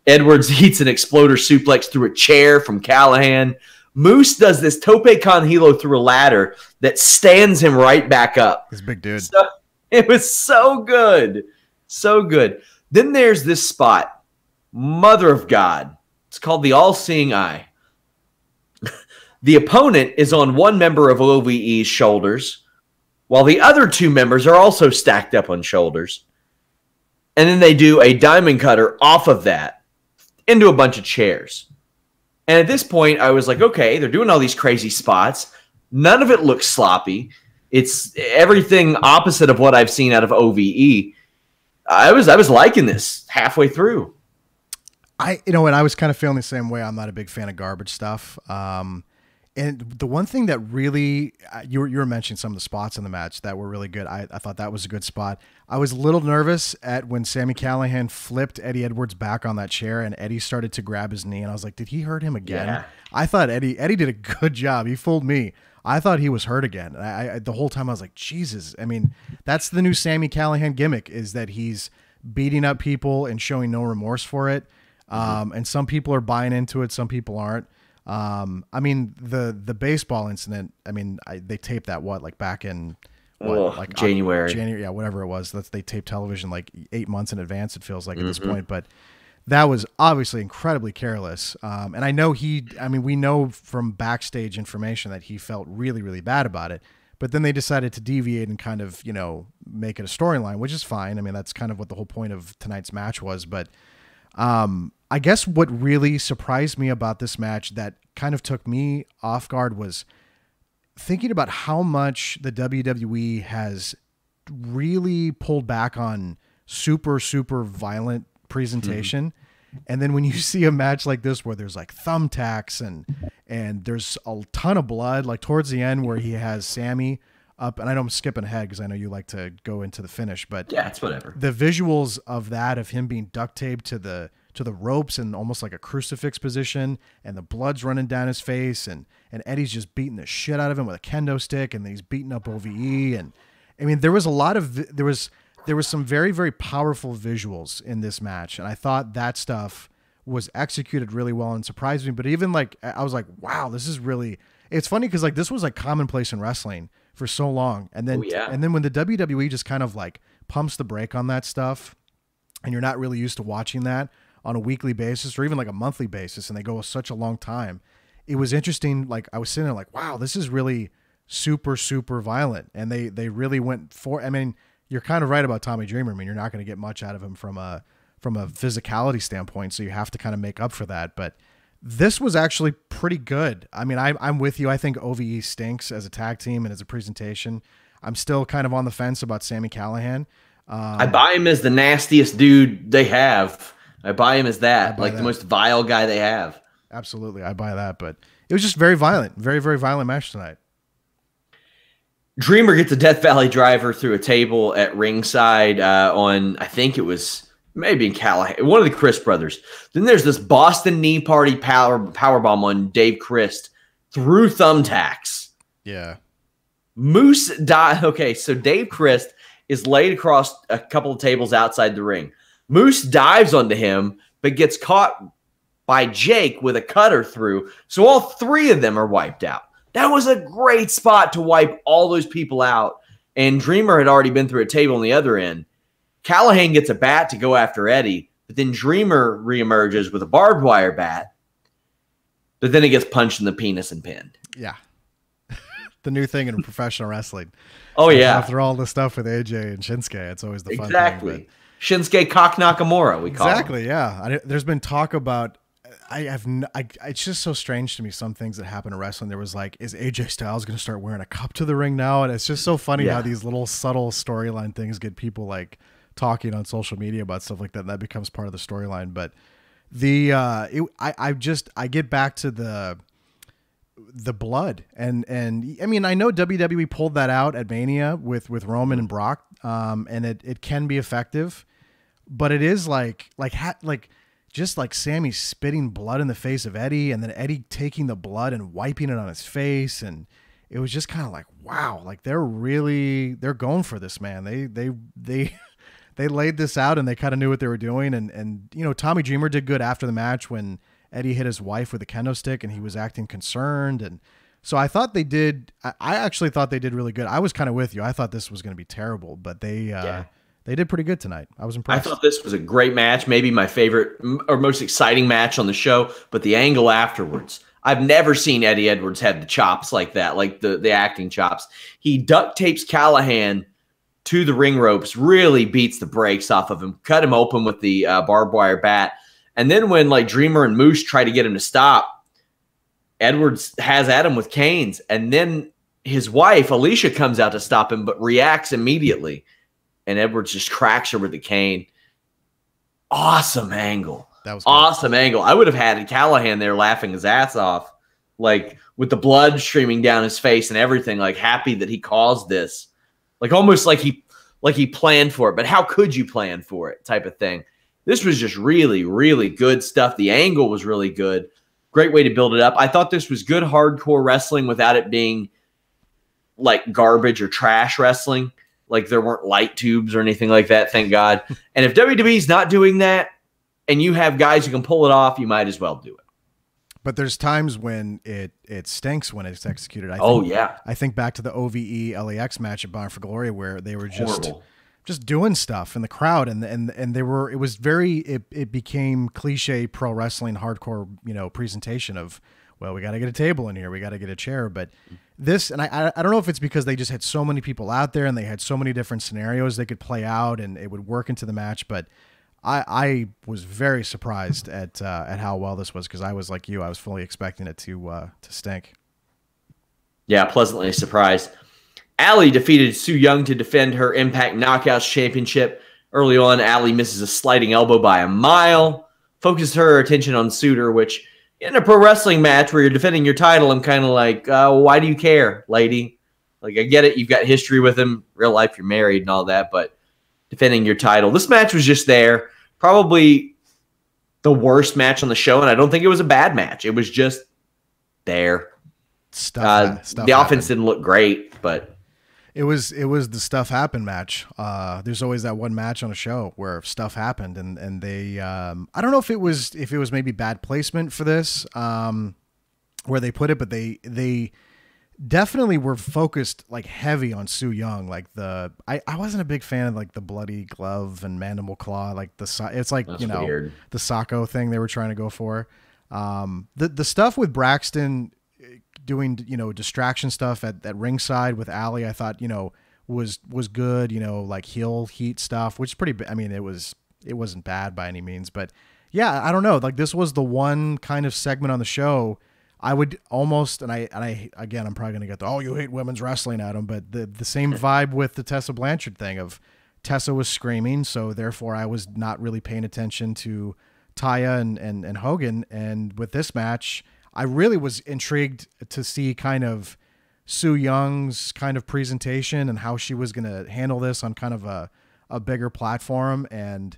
Edwards eats an exploder suplex through a chair from Callahan. Moose does this tope con hilo through a ladder that stands him right back up. This big dude. So, it was so good. So good. Then there's this spot. Mother of God. It's called the All-Seeing Eye. The opponent is on one member of OVE's shoulders, while the other two members are also stacked up on shoulders. And then they do a diamond cutter off of that into a bunch of chairs. And at this point, I was like, okay, they're doing all these crazy spots. None of it looks sloppy. It's everything opposite of what I've seen out of OVE. I was liking this halfway through. And I was kind of feeling the same way. I'm not a big fan of garbage stuff. And the one thing that really, you were mentioning some of the spots in the match that were really good. I thought that was a good spot. I was a little nervous at when Sami Callihan flipped Eddie Edwards back on that chair and Eddie started to grab his knee. And I was like, did he hurt him again? Yeah. I thought Eddie did a good job. He fooled me. I thought he was hurt again. And I the whole time I was like, Jesus. I mean, that's the new Sami Callihan gimmick, is that he's beating up people and showing no remorse for it. And some people are buying into it. Some people aren't. I mean, the baseball incident, I mean, they taped that back in January, yeah, whatever it was. They taped television like 8 months in advance. It feels like at this point, but that was obviously incredibly careless. And I know we know from backstage information that he felt really, really bad about it. But then they decided to deviate and kind of, make it a storyline, which is fine. I mean, that's kind of what the whole point of tonight's match was. But I guess what really surprised me about this match that kind of took me off guard was thinking about how much the WWE has really pulled back on super, super violent presentation. And then when you see a match like this where there's like thumbtacks and there's a ton of blood, like towards the end where he has Sammy up, and I know I'm skipping ahead because I know you like to go into the finish, but yeah, it's whatever. The visuals of that, of him being duct taped to the ropes and almost like a crucifix position, and the blood's running down his face, and Eddie's just beating the shit out of him with a kendo stick, and then he's beating up OVE, and I mean there was some very, very powerful visuals in this match, and I thought that stuff was executed really well and surprised me. But even like I was like, wow, this is really. It's funny because like this was like commonplace in wrestling for so long, and then when the WWE just kind of like pumps the brake on that stuff, and you're not really used to watching that on a weekly basis or even like a monthly basis, and they go such a long time. It was interesting. Like I was sitting there like, wow, this is really super, super violent, and they really went for. I mean, you're kind of right about Tommy Dreamer. I mean, you're not going to get much out of him from a physicality standpoint, so you have to kind of make up for that. But this was actually pretty good. I mean, I'm with you. I think OVE stinks as a tag team and as a presentation. I'm still kind of on the fence about Sami Callihan. I buy him as the nastiest dude they have. I buy him as that, like the most vile guy they have. Absolutely, I buy that. But it was just very violent, very, very violent match tonight. Dreamer gets a Death Valley driver through a table at ringside on, I think it was maybe in Callahan, one of the Chris brothers. Then there's this Boston knee party powerbomb on Dave Christ through thumbtacks. Yeah. Moose died. Okay, so Dave Christ is laid across a couple of tables outside the ring. Moose dives onto him, but gets caught by Jake with a cutter through. So all three of them are wiped out. That was a great spot to wipe all those people out. And Dreamer had already been through a table on the other end. Callahan gets a bat to go after Eddie, but then Dreamer reemerges with a barbed wire bat. But then he gets punched in the penis and pinned. Yeah. The new thing in professional wrestling. Oh, yeah. After all the stuff with AJ and Shinsuke, it's always the fun thing. Exactly. Shinsuke Cock Nakamura, we call him. Exactly, yeah. There's been talk about... it's just so strange to me, some things that happen in wrestling. There was like, is AJ Styles going to start wearing a cup to the ring now? And it's just so funny how these little subtle storyline things get people like talking on social media about stuff like that. And that becomes part of the storyline. But I get back to the blood and I mean, I know WWE pulled that out at Mania with Roman and Brock, and it can be effective, but it is just like Sammy spitting blood in the face of Eddie, and then Eddie taking the blood and wiping it on his face. And it was just kind of like, wow, like they're going for this, man. They laid this out and they kind of knew what they were doing. And, Tommy Dreamer did good after the match when Eddie hit his wife with a kendo stick and he was acting concerned. And so I thought I actually thought they did really good. I was kind of with you. I thought this was going to be terrible, but they did pretty good tonight. I was impressed. I thought this was a great match, maybe my favorite or most exciting match on the show, but the angle afterwards. I've never seen Eddie Edwards have the chops like that, like the acting chops. He duct tapes Callahan to the ring ropes, really beats the brakes off of him, cut him open with the barbed wire bat. And then when like Dreamer and Moose try to get him to stop, Edwards has at him with canes. And then his wife, Alicia, comes out to stop him, but reacts immediately. And Edwards just cracks her with the cane. Awesome angle. That was good. Awesome angle. I would have had Callahan there laughing his ass off, like with the blood streaming down his face and everything, like happy that he caused this. Like almost like he planned for it. But how could you plan for it type of thing? This was just really, really good stuff. The angle was really good. Great way to build it up. I thought this was good hardcore wrestling without it being like garbage or trash wrestling. Like there weren't light tubes or anything like that, thank God. And if WWE's not doing that and you have guys who can pull it off, you might as well do it. But there's times when it stinks when it's executed. I think back to the OVE LAX match at Bound for Glory where they were just just doing stuff in the crowd, and they were, it became cliche pro wrestling hardcore, presentation of, well, we got to get a table in here, we got to get a chair. But this, and I don't know if it's because they just had so many people out there and they had so many different scenarios they could play out and it would work into the match, but I was very surprised at how well this was, because I was like you, I was fully expecting it to stink. Yeah, pleasantly surprised. Allie defeated Su Yung to defend her Impact Knockouts Championship. Early on, Allie misses a sliding elbow by a mile, focused her attention on Suter, which in a pro wrestling match where you're defending your title, I'm kind of like, why do you care, lady? Like, I get it, you've got history with him, real life, you're married and all that, but defending your title. This match was just there. Probably the worst match on the show, and I don't think it was a bad match. It was just there. The offense didn't look great, but it was the stuff happened match. There's always that one match on a show where stuff happened, and they I don't know if it was maybe bad placement for this, where they put it, but they definitely were focused like heavy on Su Yung. Like I wasn't a big fan of like the bloody glove and mandible claw, like it's like, that's weird. The Sacco thing they were trying to go for. The stuff with Braxton doing, distraction stuff at ringside with Allie, I thought, was good, like heel heat stuff, which is pretty, I mean, it wasn't bad by any means, but yeah, I don't know. Like, this was the one kind of segment on the show I would almost, and I again, I'm probably going to get the, you hate women's wrestling, Adam, but the same vibe with the Tessa Blanchard thing of Tessa was screaming, so therefore I was not really paying attention to Taya and Hogan. And with this match, I really was intrigued to see kind of Su Young's kind of presentation and how she was going to handle this on kind of a bigger platform. And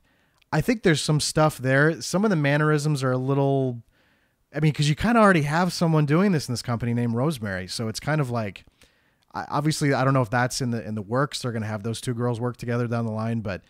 I think there's some stuff there. Some of the mannerisms are a little, I mean, because you kind of already have someone doing this in this company named Rosemary. So it's kind of like, obviously, I don't know if that's in the works. They're going to have those two girls work together down the line. But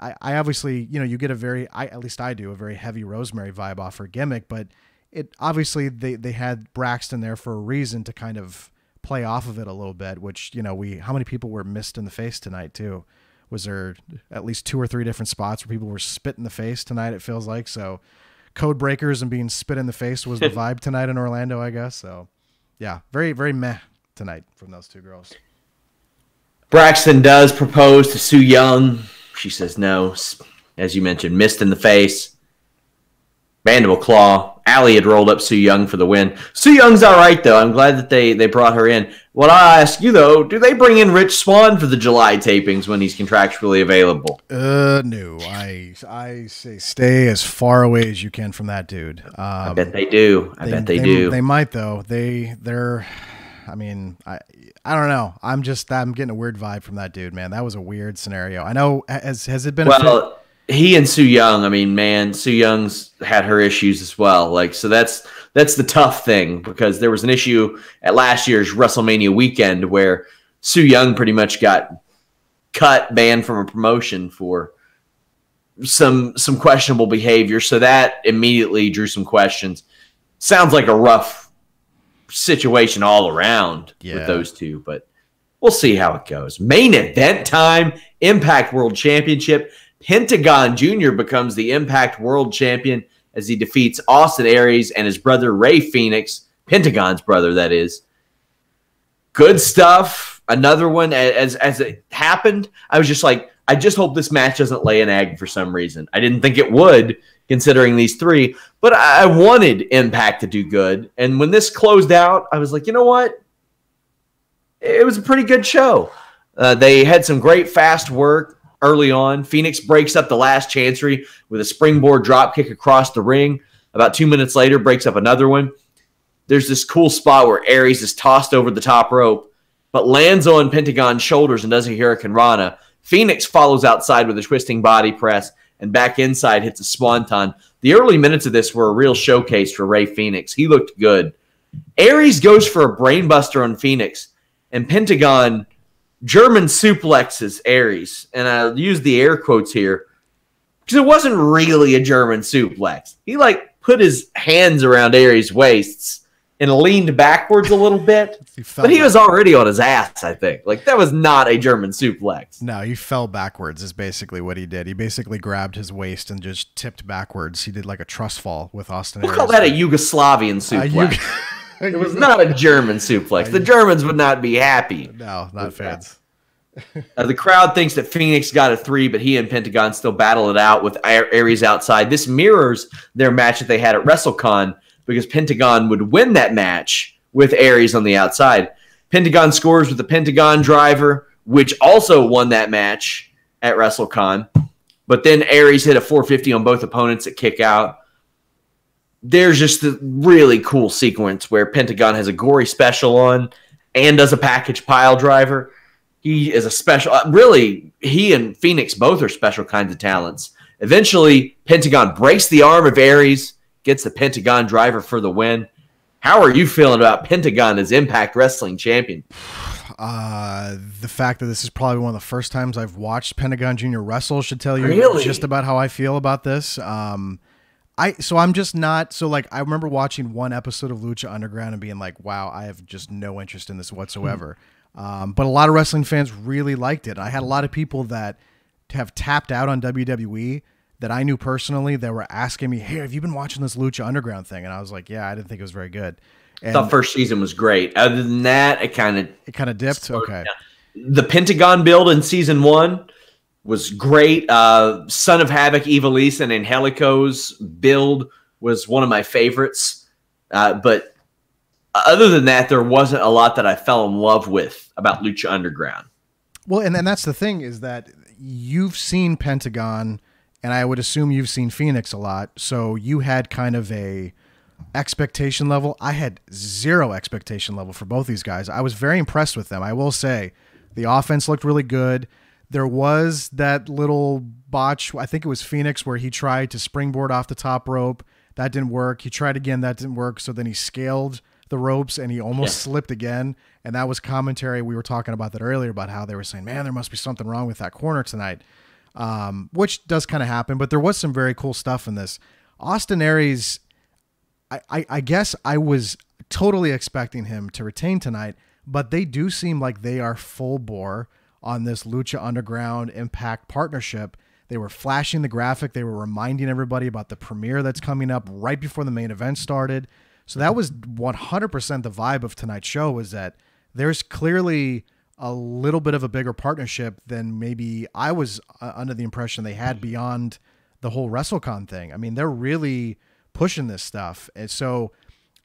I obviously, you get at least I do, a very heavy Rosemary vibe off her gimmick. But it obviously they had Braxton there for a reason to kind of play off of it a little bit, which, how many people were missed in the face tonight too? Was there at least 2 or 3 different spots where people were spit in the face tonight? It feels like. So code breakers and being spit in the face was the vibe tonight in Orlando, I guess. So yeah, very, very meh tonight from those two girls. Braxton does propose to Su Yung. She says no. As you mentioned, missed in the face. Mandible claw. Allie had rolled up Su Yung for the win. Su Young's all right, though. I'm glad that they brought her in. What I ask you, though, do they bring in Rich Swann for the July tapings when he's contractually available? No. I say stay as far away as you can from that dude. I bet they do. I bet they do. They might, though. They're. I mean, I don't know. I'm getting a weird vibe from that dude, man. That was a weird scenario. I know. Has it been? He and Su Yung, I mean, man, Su Young's had her issues as well. Like, so that's the tough thing, because there was an issue at last year's WrestleMania weekend where Su Yung pretty much got banned from a promotion for some questionable behavior. So that immediately drew some questions. Sounds like a rough situation all around with those two, but we'll see how it goes. Main event time, Impact World Championship. Pentagon Jr. becomes the Impact World Champion as he defeats Austin Aries and his brother Ray Phoenix, Pentagon's brother, that is. Good stuff. Another one, as it happened, I was just like, I just hope this match doesn't lay an egg for some reason. I didn't think it would, considering these three, but I wanted Impact to do good. And when this closed out, I was like, you know what? It was a pretty good show. They had some great fast work early on. Phoenix breaks up the last chancery with a springboard drop kick across the ring. About 2 minutes later, breaks up another one. There's this cool spot where Aries is tossed over the top rope, but lands on Pentagon's shoulders and does a Hurricane Rana. Phoenix follows outside with a twisting body press, and back inside hits a Swanton. The early minutes of this were a real showcase for Ray Phoenix. He looked good. Aries goes for a brainbuster on Phoenix, and Pentagon German suplexes Aries, and I'll use the air quotes here because it wasn't really a German suplex. He put his hands around Aries' waists and leaned backwards a little bit. But he was already on his ass, I think. Like, that was not a German suplex. No, he fell backwards is basically what he did. He basically grabbed his waist and just tipped backwards. He did like a trust fall with Austin Aries. We'll call that a Yugoslavian suplex. It was not a German suplex. The Germans would not be happy. No, not fans. The crowd thinks that Phoenix got a 3, but he and Pentagon still battle it out with Aries outside. This mirrors their match that they had at WrestleCon, because Pentagon would win that match with Aries on the outside. Pentagon scores with the Pentagon driver, which also won that match at WrestleCon. But then Aries hit a 450 on both opponents at kick out. There's just a really cool sequence where Pentagon has a gory special on and does a package pile driver. He is a special. Really, he and Phoenix both are special kinds of talents. Eventually, Pentagon breaks the arm of Aries, gets the Pentagon driver for the win. How are you feeling about Pentagon as Impact Wrestling champion? The fact that this is probably one of the first times I've watched Pentagon Jr. wrestle should tell you just about how I feel about this. I remember watching one episode of Lucha Underground and being like, wow, I have just no interest in this whatsoever. But a lot of wrestling fans really liked it. I had a lot of people that have tapped out on WWE that I knew personally that were asking me, hey, have you been watching this Lucha Underground thing? And I was like, yeah, I didn't think it was very good. And the first season was great. Other than that, it kind of dipped. Okay. Down. The Pentagon build in season 1 was great. Son of Havoc, Ivelisse, and Angelico's build was one of my favorites. But other than that, there wasn't a lot that I fell in love with about Lucha Underground. Well, and that's the thing, is that you've seen Pentagon, and I would assume you've seen Phoenix a lot. So you had kind of a expectation level. I had zero expectation level for both these guys. I was very impressed with them. I will say the offense looked really good. There was that little botch, I think it was Phoenix, where he tried to springboard off the top rope. That didn't work. He tried again. That didn't work. So then he scaled the ropes and he almost slipped again. And that was commentary. We were talking about that earlier about how they were saying, man, there must be something wrong with that corner tonight. Which does kind of happen, but there was some very cool stuff in this. Austin Aries, I guess I was totally expecting him to retain tonight, but they do seem like they are full bore on this Lucha Underground Impact partnership. They were flashing the graphic. They were reminding everybody about the premiere that's coming up right before the main event started. So that was 100% the vibe of tonight's show, was that there's clearly a little bit of a bigger partnership than maybe I was under the impression they had beyond the whole WrestleCon thing. I mean, they're really pushing this stuff. And so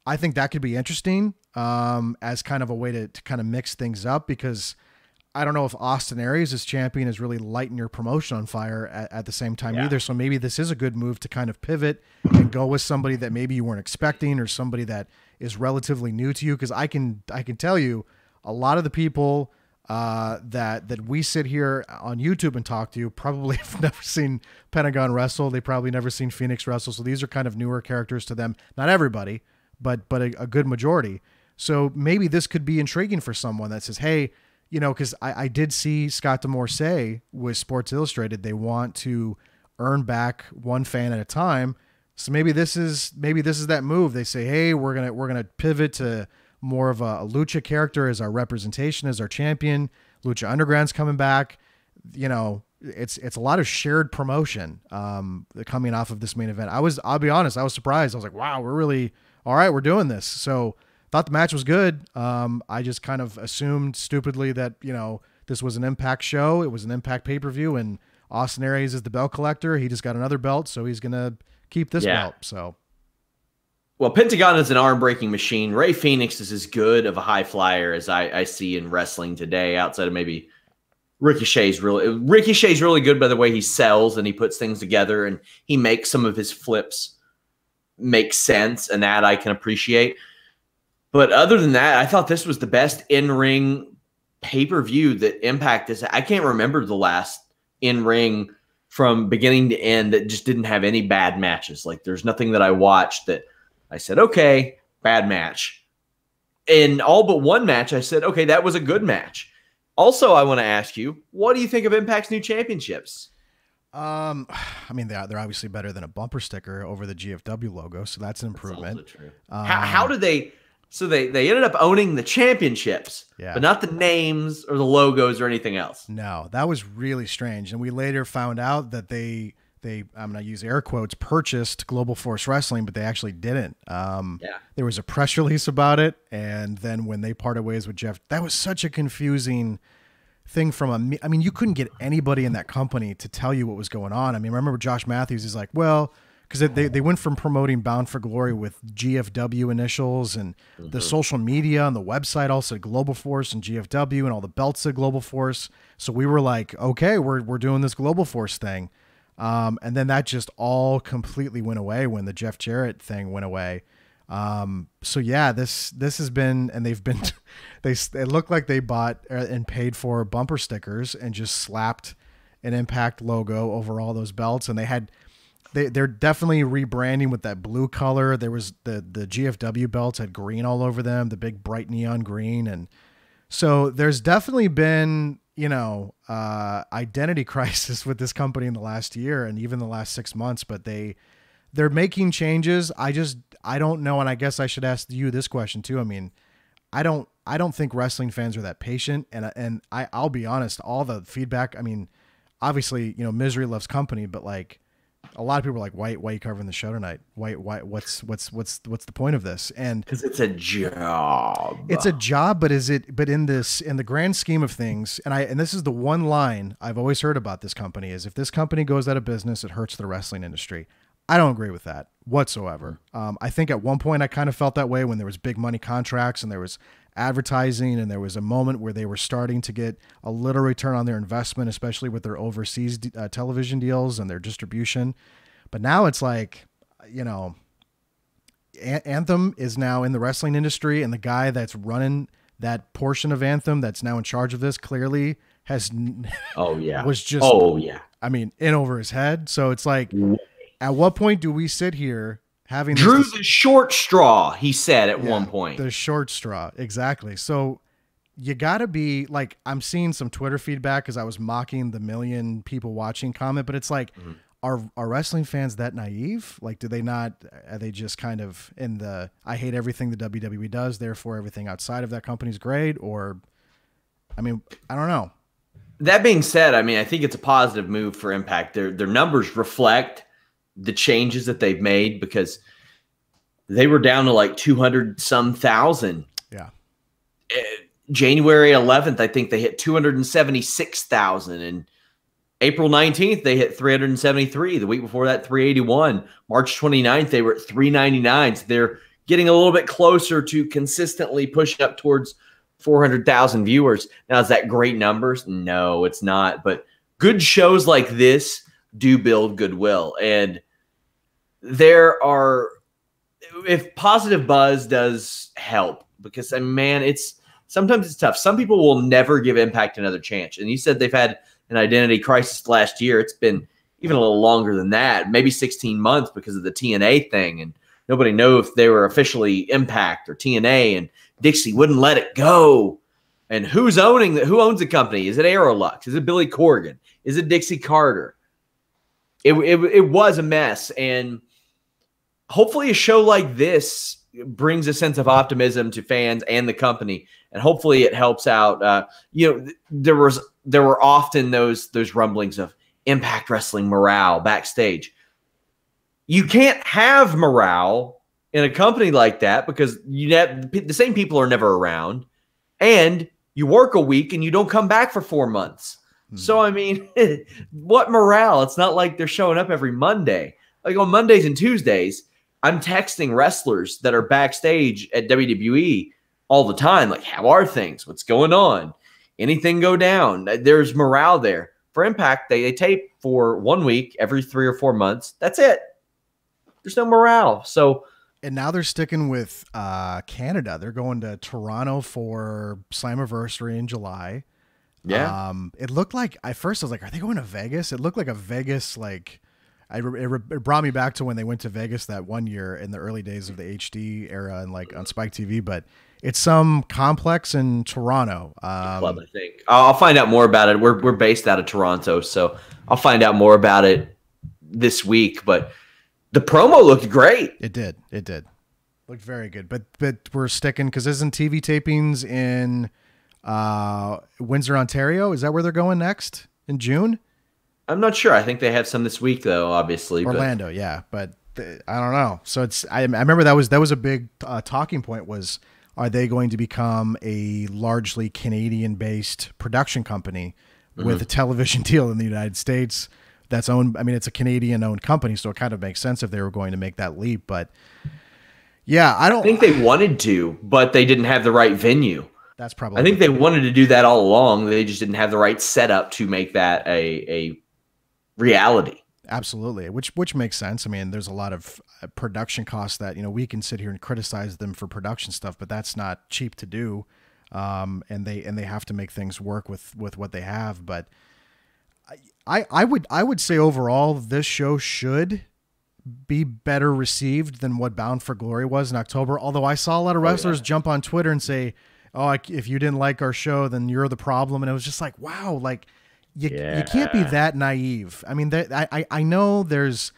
I think that could be interesting as kind of a way to kind of mix things up, because I don't know if Austin Aries as champion is really lighting your promotion on fire at the same time either. So maybe this is a good move to kind of pivot and go with somebody that maybe you weren't expecting, or somebody that is relatively new to you. Because I can tell you, a lot of the people that we sit here on YouTube and talk to probably have never seen Pentagon wrestle. They probably never seen Phoenix wrestle. So these are kind of newer characters to them. Not everybody, but a good majority. So maybe this could be intriguing for someone that says, hey, you know, because I did see Scott D'Amore say with Sports Illustrated they want to earn back one fan at a time. So maybe this is that move. They say, hey, we're gonna pivot to more of a lucha character as our representation, as our champion. Lucha Underground's coming back. You know, it's a lot of shared promotion coming off of this main event. I'll be honest, I was surprised. I was like, wow, we're really all right. We're doing this. So thought the match was good. I just kind of assumed stupidly that, you know, this was an Impact show. It was an Impact pay-per-view, and Austin Aries is the belt collector. He just got another belt, so he's going to keep this belt. So, well, Pentagon is an arm-breaking machine. Ray Phoenix is as good of a high flyer as I see in wrestling today, outside of maybe Ricochet's really good by the way he sells and he puts things together, and he makes some of his flips make sense, and that I can appreciate. But other than that, I thought this was the best in-ring pay-per-view that Impact is. I can't remember the last in-ring from beginning to end that just didn't have any bad matches. Like, there's nothing that I watched that I said, okay, bad match. In all but one match, I said, okay, that was a good match. Also, I want to ask you, what do you think of Impact's new championships? I mean, they're obviously better than a bumper sticker over the GFW logo, so that's an improvement. That's also true. How do they... So they ended up owning the championships, but not the names or the logos or anything else. No, that was really strange. And we later found out that they I'm going to use air quotes, purchased Global Force Wrestling, but they actually didn't. There was a press release about it. And then when they parted ways with Jeff, that was such a confusing thing I mean, you couldn't get anybody in that company to tell you what was going on. I mean, I remember Josh Matthews is like, well, because they went from promoting Bound for Glory with GFW initials, and the social media and the website all said Global Force and GFW, and all the belts said Global Force. So we were like, okay, we're doing this Global Force thing. And then that just all completely went away when the Jeff Jarrett thing went away. So yeah, this has been, and they've been, it looked like they bought and paid for bumper stickers and just slapped an Impact logo over all those belts. And they're definitely rebranding with that blue color. There was the GFW belts had green all over them, the big bright neon green. And so there's definitely been, identity crisis with this company in the last year and even the last 6 months, but they're making changes. I don't know. And I guess I should ask you this question too. I mean, I don't think wrestling fans are that patient. And I'll be honest, all the feedback, I mean, obviously, misery loves company, but like a lot of people are like, why are you covering the show tonight? Why, what's the point of this? And because it's a job. It's a job, but in the grand scheme of things, and this is the one line I've always heard about this company is if this company goes out of business, it hurts the wrestling industry. I don't agree with that whatsoever. I think at one point I kind of felt that way when there was big money contracts and there was advertising and there was a moment where they were starting to get a little return on their investment, especially with their overseas television deals and their distribution. But now it's like, Anthem is now in the wrestling industry, and the guy that's running that portion of Anthem that's now in charge of this clearly was just, I mean, in over his head. So it's like, at what point do we sit here having drew the short straw, he said at one point. The short straw, exactly. So you got to be like, I'm seeing some Twitter feedback because I was mocking the 1 million people watching comment, but it's like, are wrestling fans that naive? Like, are they just kind of in the, I hate everything the WWE does, therefore everything outside of that company's great? Or, I mean, I don't know. That being said, I mean, I think it's a positive move for Impact. Their numbers reflect the changes that they've made, because they were down to like 200 some thousand. Yeah. January 11th, I think they hit 276,000, and April 19th, they hit 373. The week before that, 381. March 29th, they were at 399. So they're getting a little bit closer to consistently pushing up towards 400,000 viewers. Now, is that great numbers? No, it's not. But good shows like this do build goodwill. And if positive buzz does help, because man, sometimes it's tough. Some people will never give Impact another chance. And you said they've had an identity crisis last year. It's been even a little longer than that, maybe 16 months because of the TNA thing. And nobody knew if they were officially Impact or TNA, and Dixie wouldn't let it go. And who owns the company? Is it Aerolux? Is it Billy Corgan? Is it Dixie Carter? It was a mess. And hopefully a show like this brings a sense of optimism to fans and the company. And hopefully it helps out. There were often those rumblings of Impact Wrestling morale backstage. You can't have morale in a company like that because the same people are never around, and you work a week and you don't come back for 4 months. So, I mean, what morale? It's not like they're showing up every Monday. Like on Mondays and Tuesdays, I'm texting wrestlers that are backstage at WWE all the time. Like, how are things? What's going on? Anything go down? There's morale there. For Impact, they tape for 1 week every 3 or 4 months. That's it. There's no morale. So, and now they're sticking with Canada. They're going to Toronto for Slammiversary in July. Yeah. It looked like, at first I was like, are they going to Vegas? It looked like a Vegas, like, it brought me back to when they went to Vegas that one year in the early days of the HD era and like on Spike TV, but it's some complex in Toronto. Club, I think. I'll find out more about it. We're based out of Toronto, so I'll find out more about it this week, but the promo looked great. It did. Looked very good, but we're sticking because isn't TV tapings in Windsor, Ontario? Is that where they're going next in June? I'm not sure. I think they have some this week, though. Obviously, Orlando, yeah, but I don't know. So it's I remember that was a big talking point. Was are they going to become a largely Canadian-based production company with a television deal in the United States that's owned? I mean, it's a Canadian-owned company, so it kind of makes sense if they were going to make that leap, but. Yeah, I think they wanted to, but they didn't have the right venue. That's probably. I think they wanted to do that all along. They just didn't have the right setup to make that a reality. Absolutely, which makes sense. I mean, there's a lot of production costs that we can sit here and criticize them for production stuff, but that's not cheap to do, and they have to make things work with what they have. But I would say overall, this show should be better received than what Bound for Glory was in October. Although I saw a lot of wrestlers jump on Twitter and say, "Oh, if you didn't like our show, then you're the problem." And it was just like, wow, like you can't be that naive. I mean, I know there's,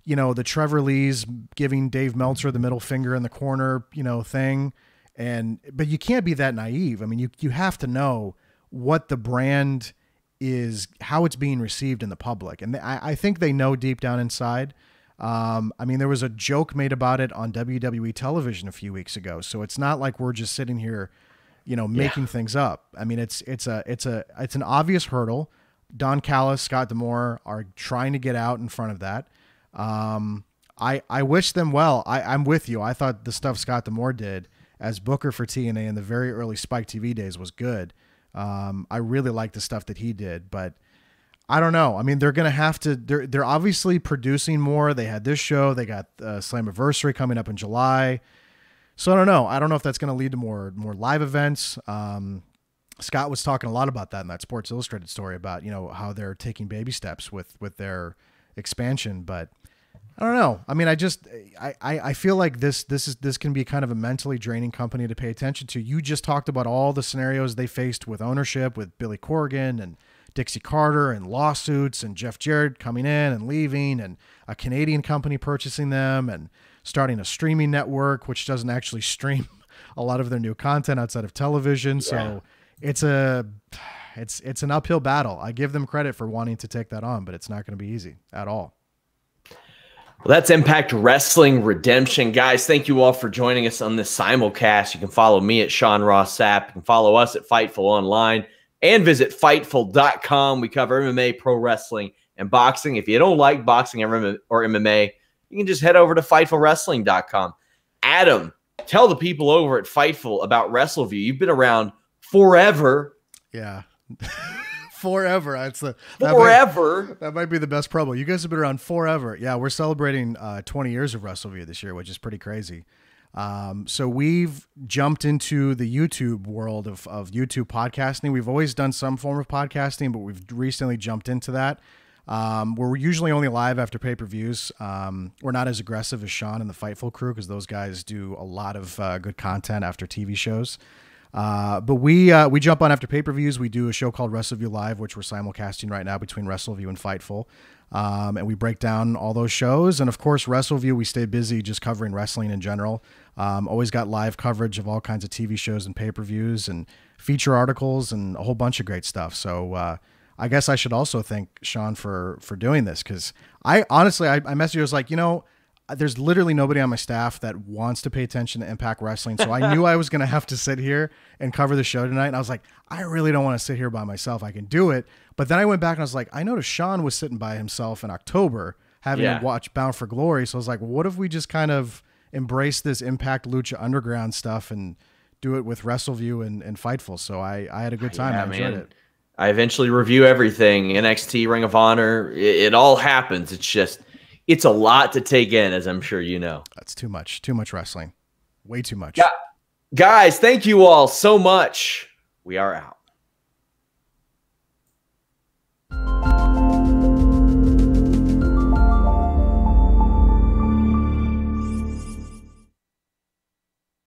the Trevor Lee's giving Dave Meltzer the middle finger in the corner, thing. But you can't be that naive. I mean, you have to know what the brand is, how it's being received in the public. And I think they know deep down inside. I mean, there was a joke made about it on WWE television a few weeks ago. So it's not like we're just sitting here, making things up. I mean, it's an obvious hurdle. Don Callis, Scott D'Amore are trying to get out in front of that. I wish them well. I'm with you. I thought the stuff Scott D'Amore did as Booker for TNA in the very early Spike TV days was good. I really liked the stuff that he did, but I don't know. I mean, they're going to have to, they're obviously producing more. They had this show, they got Slammiversary coming up in July. So I don't know. I don't know if that's going to lead to more live events. Scott was talking a lot about that in that Sports Illustrated story about, how they're taking baby steps with their expansion, but I don't know. I mean, I feel like this can be kind of a mentally draining company to pay attention to. You just talked about all the scenarios they faced with ownership, with Billy Corgan and Dixie Carter and lawsuits and Jeff Jarrett coming in and leaving and a Canadian company purchasing them and starting a streaming network, which doesn't actually stream a lot of their new content outside of television. Yeah. So it's an uphill battle. I give them credit for wanting to take that on, but it's not going to be easy at all. Well, that's Impact Wrestling Redemption. Guys, thank you all for joining us on this simulcast. You can follow me at Sean Ross Sapp. You can follow us at Fightful Online. And visit Fightful.com. We cover MMA, pro wrestling, and boxing. If you don't like boxing or MMA, you can just head over to FightfulWrestling.com. Adam, tell the people over at Fightful about Wrestleview. You've been around forever. Yeah. Forever. That might be the best promo. You guys have been around forever. Yeah, we're celebrating 20 years of Wrestleview this year, which is pretty crazy. So we've jumped into the YouTube world of YouTube podcasting. We've always done some form of podcasting, but we've recently jumped into that. We're usually only live after pay-per-views. We're not as aggressive as Sean and the Fightful crew because those guys do a lot of good content after TV shows. But we jump on after pay-per-views. We do a show called Wrestleview Live, which we're simulcasting right now between Wrestleview and Fightful. And we break down all those shows. And of course, Wrestleview, we stay busy just covering wrestling in general. Always got live coverage of all kinds of TV shows and pay-per-views and feature articles and a whole bunch of great stuff. So I guess I should also thank Sean for doing this, because I honestly messaged you. I was like, there's literally nobody on my staff that wants to pay attention to Impact Wrestling. So I knew I was going to have to sit here and cover the show tonight. And I was like, I really don't want to sit here by myself. I can do it. But then I went back and I was like, I noticed Sean was sitting by himself in October having to watch Bound for Glory. So I was like, well, what if we just kind of embrace this Impact Lucha Underground stuff and do it with Wrestleview and Fightful? So I had a good time. I enjoyed it. I eventually review everything. NXT, Ring of Honor. It all happens. It's a lot to take in, as I'm sure you know. That's too much. Too much wrestling. Way too much. Yeah. Guys, thank you all so much. We are out.